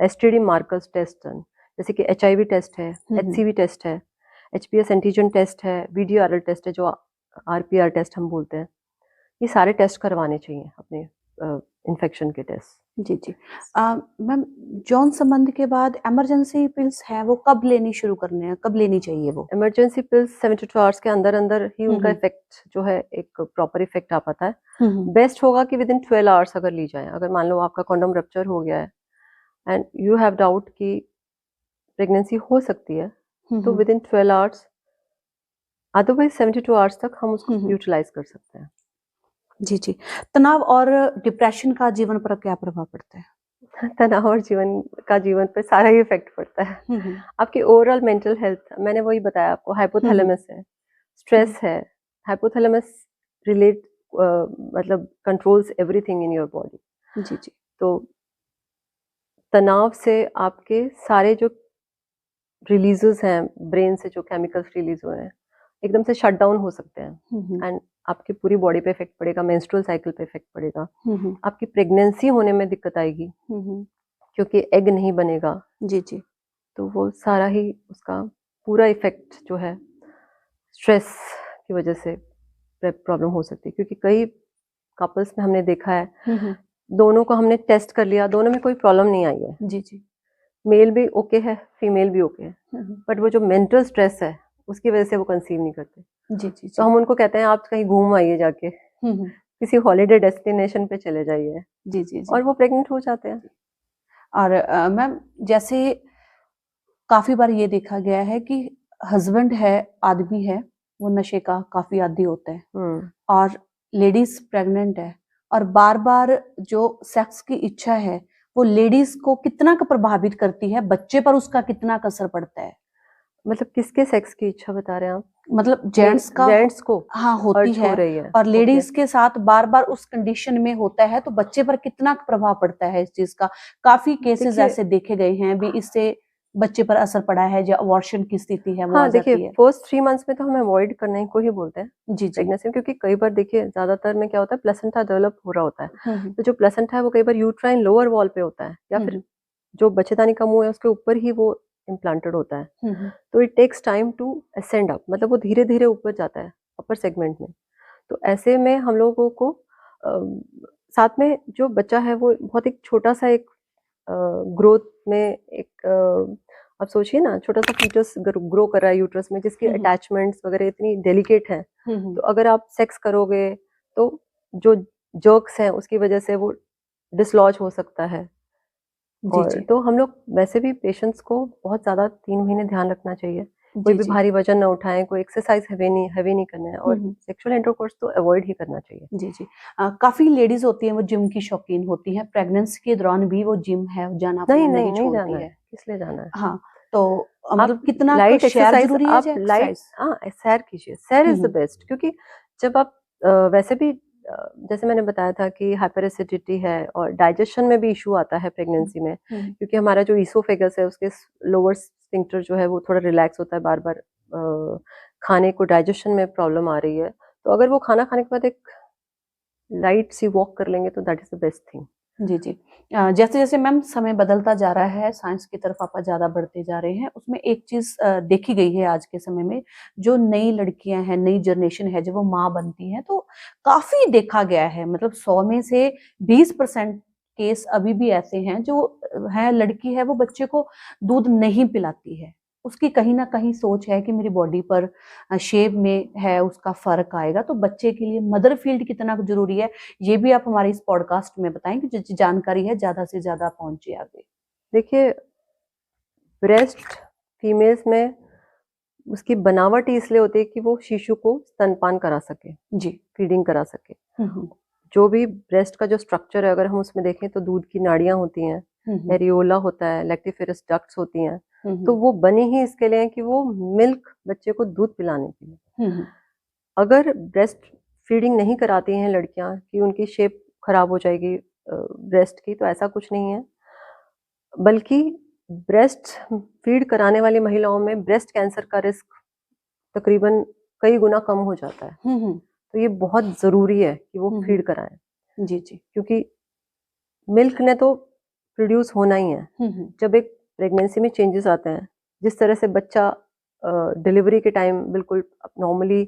STD markers test done, जैसे कि HIV टेस्ट है, HCV टेस्ट है, HBS एंटीजन टेस्ट है, VDRL टेस्ट है, जो RPR टेस्ट हम बोलते हैं। ये सारे टेस्ट करवाने चाहिए अपने इन्फेक्शन के टेस्ट। जी जी। मैम, यौन संबंध के बाद इमरजेंसी पिल्स हैं, वो कब लेनी शुरू करने हैं, कब लेनी चाहिए वो? इमरजेंसी पिल्स 72 आवर्स के अंदर अंदर ही उनका इफेक्ट जो है, एक प्रॉपर इफेक्ट आ पाता है। बेस्ट होगा कि विद इन 12 आवर्स अगर ली जाए। अगर मान लो आपका कॉन्डोम रप्चर हो गया है एंड यू हैव डाउट कि प्रेगनेंसी हो सकती है, तो with in 12 hours, otherwise 72 hours तक हम उसको यूटिलाइज कर सकते हैं। जी जी। तनाव और डिप्रेशन का जीवन पर क्या प्रभाव पड़ता है? तनाव और जीवन पर सारा ही इफेक्ट पड़ता है। आपकी ओवरऑल मेंटल हेल्थ, मैंने वही बताया आपको, हाइपोथैलेमस है, स्ट्रेस है। हाइपोथैलेमस रिलेट मतलब controls everything in your body. जी जी। तो तनाव से आपके सारे जो रिलीजेस हैं ब्रेन से, जो केमिकल्स रिलीज हो रहे हैं, एकदम से शट डाउन हो सकते हैं, एंड आपकी पूरी बॉडी पे इफेक्ट पड़ेगा, मेंस्ट्रुअल साइकिल पे इफेक्ट पड़ेगा, आपकी प्रेगनेंसी होने में दिक्कत आएगी क्योंकि एग नहीं बनेगा। जी जी। तो वो सारा ही उसका पूरा इफेक्ट जो है स्ट्रेस की वजह से प्रॉब्लम हो सकती है। क्योंकि कई कपल्स में हमने देखा है, दोनों को हमने टेस्ट कर लिया, दोनों में कोई प्रॉब्लम नहीं आई है। जी जी। मेल भी ओके है, फीमेल भी ओके है, बट वो जो मेंटल स्ट्रेस है उसकी वजह से वो कंसीव नहीं करते। जी जी। तो हम उनको कहते हैं आप कहीं घूम आइए, जाके किसी हॉलिडे डेस्टिनेशन पे चले जाइए। जी जी जी। और वो प्रेग्नेंट हो जाते हैं। और मैम, जैसे काफी बार ये देखा गया है कि हस्बैंड है, आदमी है, वो नशे का काफी आदी होता है, और लेडीज प्रेग्नेंट है, और बार बार जो सेक्स की इच्छा है वो लेडीज को कितना का प्रभावित करती है, बच्चे पर उसका कितना का असर पड़ता है? मतलब किसके सेक्स की इच्छा बता रहे हैं आप? मतलब जेंट्स का, जेंट्स को हाँ होती हो है, रही है, और लेडीज के साथ बार बार उस कंडीशन में होता है, तो बच्चे पर कितना प्रभाव पड़ता है इस चीज का? काफी केसेस ऐसे देखे गए हैं भी, इससे बच्चे पर असर पड़ा है, जो अबॉर्शन की स्थिति है वो आ जाती है। फर्स्ट 3 मंथ्स में तो हम अवॉइड करने को ही बोलते हैं जी जी। प्रेगनेंसी में, क्योंकि कई बार देखिए ज्यादातर में क्या होता है, प्लेसेंटा डेवलप हो रहा होता है। तो जो प्लेसेंटा है वो कई बार यूट्राइन लोअर वॉल पे होता है, या फिर जो बच्चेदानी का मुंह है उसके ऊपर ही वो इम्प्लांटेड होता है। तो it takes time to ascend up, मतलब वो धीरे धीरे ऊपर जाता है अपर सेगमेंट में। तो ऐसे में हम लोगों को साथ में जो बच्चा है वो बहुत एक छोटा सा एक ग्रोथ में एक आप सोचिए ना, छोटा सा फीटस ग्रो कर रहा है यूट्रस में, जिसकी अटैचमेंट्स वगैरह इतनी डेलिकेट हैं। तो अगर आप सेक्स करोगे तो जो जर्क्स हैं उसकी वजह से वो डिसलॉज हो सकता है। जी और जी। तो हम लोग वैसे भी पेशेंट्स को बहुत ज़्यादा 3 महीने ध्यान रखना चाहिए कोई जी भी जी। भारी वजन ना उठाएं, कोई एक्सरसाइज हैवी नहीं करना है, और सेक्सुअल इंटरकोर्स तो अवॉइड ही करना चाहिए। जी जी। काफी लेडीज होती हैं वो जिम की शौकीन होती हैं, प्रेगनेंसी के दौरान भी वो जिम है जाना अपना नहीं नहीं नहीं नहीं जाना छोड़ती है, है। किस लिए जाना है? हाँ, तो आप मतलब कितना लाइट सैर एक्सरसाइज, जरूरी है आप या लाइट, एक्सरसाइज? हाँ सैर कीजिए, सैर इज द हम्म बेस्ट। क्योंकि जब आप वैसे भी जैसे मैंने बताया था कि हाइपर एसिडिटी है और डाइजेशन में भी इशू आता है प्रेगनेंसी में, हम्म क्योंकि हमारा जो ईसोफेगस है उसके लोअर स्फिंक्टर जो है वो थोड़ा रिलैक्स होता है, बार बार खाने को डाइजेशन में प्रॉब्लम आ रही है। तो अगर वो खाना खाने के बाद एक लाइट सी वॉक कर लेंगे तो that is the best thing. जी जी। जैसे जैसे मैम समय बदलता जा रहा है, साइंस की तरफ आप ज्यादा बढ़ते जा रहे हैं, उसमें एक चीज देखी गई है आज के समय में, जो नई लड़कियां हैं, नई जनरेशन है, जब वो माँ बनती हैं तो काफी देखा गया है, मतलब 100 में से 20% केस अभी भी ऐसे हैं जो है लड़की है वो बच्चे को दूध नहीं पिलाती है। उसकी कहीं ना कहीं सोच है कि मेरी बॉडी पर शेप में है उसका फर्क आएगा, तो बच्चे के लिए मदर फील्ड कितना जरूरी है, ये भी आप हमारे इस पॉडकास्ट में बताएं कि जो जानकारी है ज्यादा से ज्यादा पहुंचे आगे। देखिए, ब्रेस्ट फीमेल्स में उसकी बनावट ही इसलिए होती है कि वो शिशु को स्तनपान करा सके, जी। फीडिंग करा सके। हम्म जो भी ब्रेस्ट का जो स्ट्रक्चर है, अगर हम उसमें देखें तो दूध की नाड़ियां होती हैं, हम्म एरियोला होता है, लैक्टिफेरस डक्ट्स होती हैं। तो हम्म वो बनी ही इसके लिए है कि वो मिल्क बच्चे को दूध पिलाने के लिए। हम्म अगर ब्रेस्ट फीडिंग नहीं कराती हैं लड़कियां कि उनकी शेप खराब हो जाएगी ब्रेस्ट की, तो ऐसा कुछ नहीं है। बल्कि ब्रेस्ट फीड कराने वाली महिलाओं में ब्रेस्ट कैंसर का रिस्क तकरीबन कई गुना कम हो जाता है। हम्म तो ये बहुत ज़रूरी है कि वो फीड कराएं, जी जी। क्योंकि मिल्क ने तो प्रोड्यूस होना ही है। हम्म जब एक प्रेगनेंसी में चेंजेस आते हैं, जिस तरह से बच्चा डिलीवरी के टाइम बिल्कुल नॉर्मली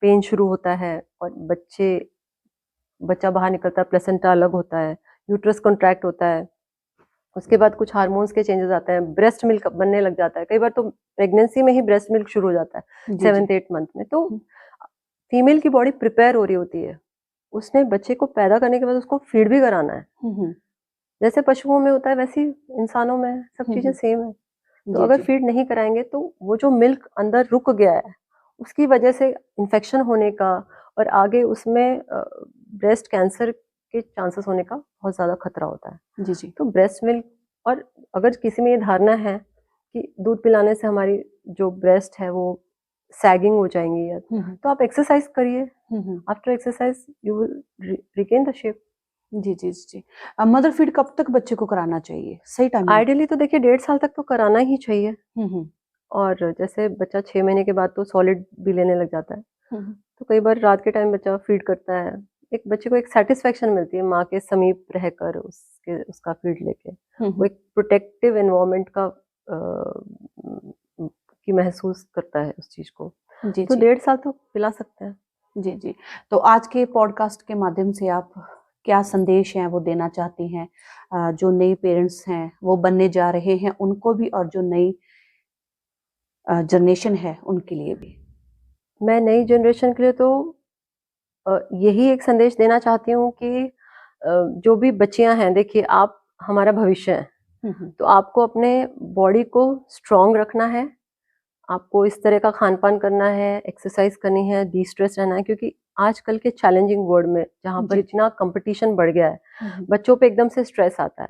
पेन शुरू होता है और बच्चा बाहर निकलता है, प्लेसेंटा अलग होता है, यूट्रस कॉन्ट्रैक्ट होता है, उसके बाद कुछ हार्मोन्स के चेंजेस आते हैं, ब्रेस्ट मिल्क बनने लग जाता है। कई बार तो प्रेगनेंसी में ही ब्रेस्ट मिल्क शुरू हो जाता है, जी जी। 7th 8th मंथ में। तो फीमेल की बॉडी प्रिपेयर हो रही होती है, उसने बच्चे को पैदा करने के बाद उसको फीड भी कराना है। हम्म जैसे पशुओं में होता है वैसे ही इंसानों में है, सब चीजें हम्म सेम है। तो जी अगर जी। फीड नहीं कराएंगे तो वो जो मिल्क अंदर रुक गया है, उसकी वजह से इन्फेक्शन होने का और आगे उसमें ब्रेस्ट कैंसर के चांसेस होने का बहुत ज़्यादा खतरा होता है। जी जी। तो ब्रेस्ट मिल्क, और अगर किसी में ये धारणा है कि दूध पिलाने से हमारी जो ब्रेस्ट है वो सैगिंग हो जाएंगी, या तो आप एक्सरसाइज करिए। After exercise you will regain the shape. जी जी जी। मदर फीड कब तक बच्चे को कराना चाहिए, सही टाइमिंग? आइडियली तो देखिए 1.5 साल तक तो कराना ही चाहिए। हम्म और जैसे बच्चा 6 महीने के बाद तो सॉलिड भी लेने लग जाता है, हम्म तो कई बार रात के टाइम बच्चा फीड करता है, एक बच्चे को एक सेटिस्फेक्शन मिलती है माँ के समीप रहकर उसका फीड लेके। वो एक प्रोटेक्टिव एनवायरनमेंट का की महसूस करता है उस चीज को। जी तो जी। 1.5 साल तो पिला सकते हैं। जी जी। तो आज के पॉडकास्ट के माध्यम से आप क्या संदेश हैं वो देना चाहती हैं, जो नए पेरेंट्स हैं वो बनने जा रहे हैं उनको भी, और जो नई जनरेशन है उनके लिए भी? मैं नई जनरेशन के लिए तो यही एक संदेश देना चाहती हूँ कि जो भी बच्चियां हैं, देखिए आप हमारा भविष्य है। हम्म तो आपको अपने बॉडी को स्ट्रॉन्ग रखना है, आपको इस तरह का खान-पान करना है, एक्सरसाइज करनी है, डी-स्ट्रेस रहना है, क्योंकि आजकल के चैलेंजिंग वर्ल्ड में जहाँ पर जी। इतना कंपटीशन बढ़ गया है, हम्म बच्चों पे एकदम से स्ट्रेस आता है।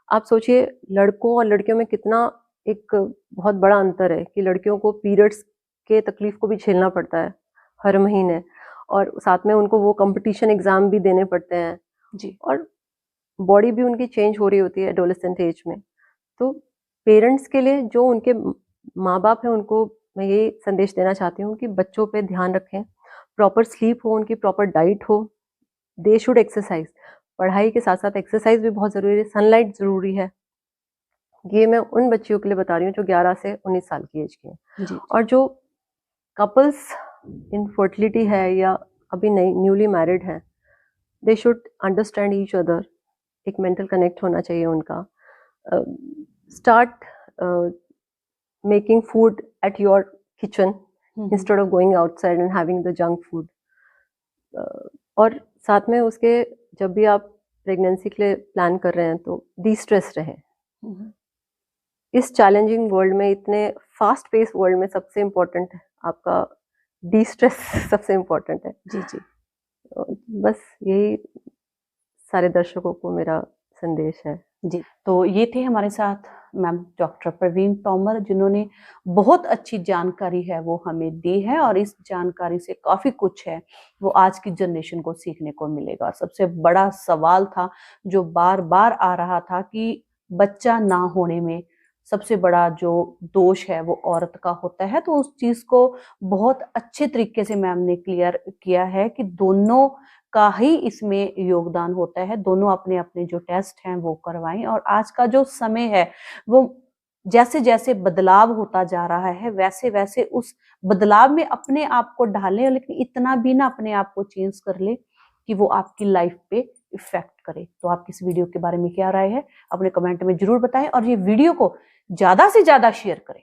आप सोचिए लड़कों और लड़कियों में कितना एक बहुत बड़ा अंतर है कि लड़कियों को पीरियड्स के तकलीफ को भी झेलना पड़ता है हर महीने, और साथ में उनको वो कंपटीशन एग्ज़ाम भी देने पड़ते हैं, जी। और बॉडी भी उनकी चेंज हो रही होती है एडोलेसेंट एज में। तो पेरेंट्स के लिए जो उनके माँ-बाप हैं, उनको मैं यही संदेश देना चाहती हूँ कि बच्चों पे ध्यान रखें, प्रॉपर स्लीप हो, उनकी प्रॉपर डाइट हो, दे शुड एक्सरसाइज। पढ़ाई के साथ-साथ एक्सरसाइज भी बहुत ज़रूरी है, सनलाइट ज़रूरी है। ये मैं उन बच्चियों के लिए बता रही हूँ जो 11 से 19 साल की एज की हैं। जी जी। और जो कपल्स इनफर्टिलिटी है या अभी नई न्यूली मैरिड हैं, they should understand each other. एक मेंटल कनेक्ट होना चाहिए उनका। Start making food at your kitchen instead of going outside and having the junk food. और साथ में उसके जब भी आप प्रेगनेंसी के लिए प्लान कर रहे हैं तो डी स्ट्रेस रहें। हम्म इस चैलेंजिंग वर्ल्ड में इतने फास्ट पेस वर्ल्ड में सबसे इम्पोर्टेंट आपका डी स्ट्रेस सबसे इम्पोर्टेंट है। जी जी। बस यही सारे दर्शकों को मेरा संदेश है। जी, तो ये थे हमारे साथ मैम डॉक्टर प्रवीण तोमर, जिन्होंने बहुत अच्छी जानकारी है वो हमें दी है, और इस जानकारी से काफी कुछ है वो आज की जनरेशन को सीखने को मिलेगा। सबसे बड़ा सवाल था जो बार बार आ रहा था कि बच्चा ना होने में सबसे बड़ा जो दोष है वो औरत का होता है, तो उस चीज को बहुत अच्छे तरीके से मैम ने क्लियर किया है कि दोनों का ही इसमें योगदान होता है। दोनों अपने अपने जो टेस्ट हैं वो करवाएं, और आज का जो समय है वो जैसे जैसे बदलाव होता जा रहा है वैसे वैसे उस बदलाव में अपने आप को ढालें, लेकिन इतना भी ना अपने आप को चेंज कर ले कि वो आपकी लाइफ पे इफेक्ट करे। तो आपकी इस वीडियो के बारे में क्या राय है अपने कमेंट में जरूर बताएं, और ये वीडियो को ज्यादा से ज्यादा शेयर करें।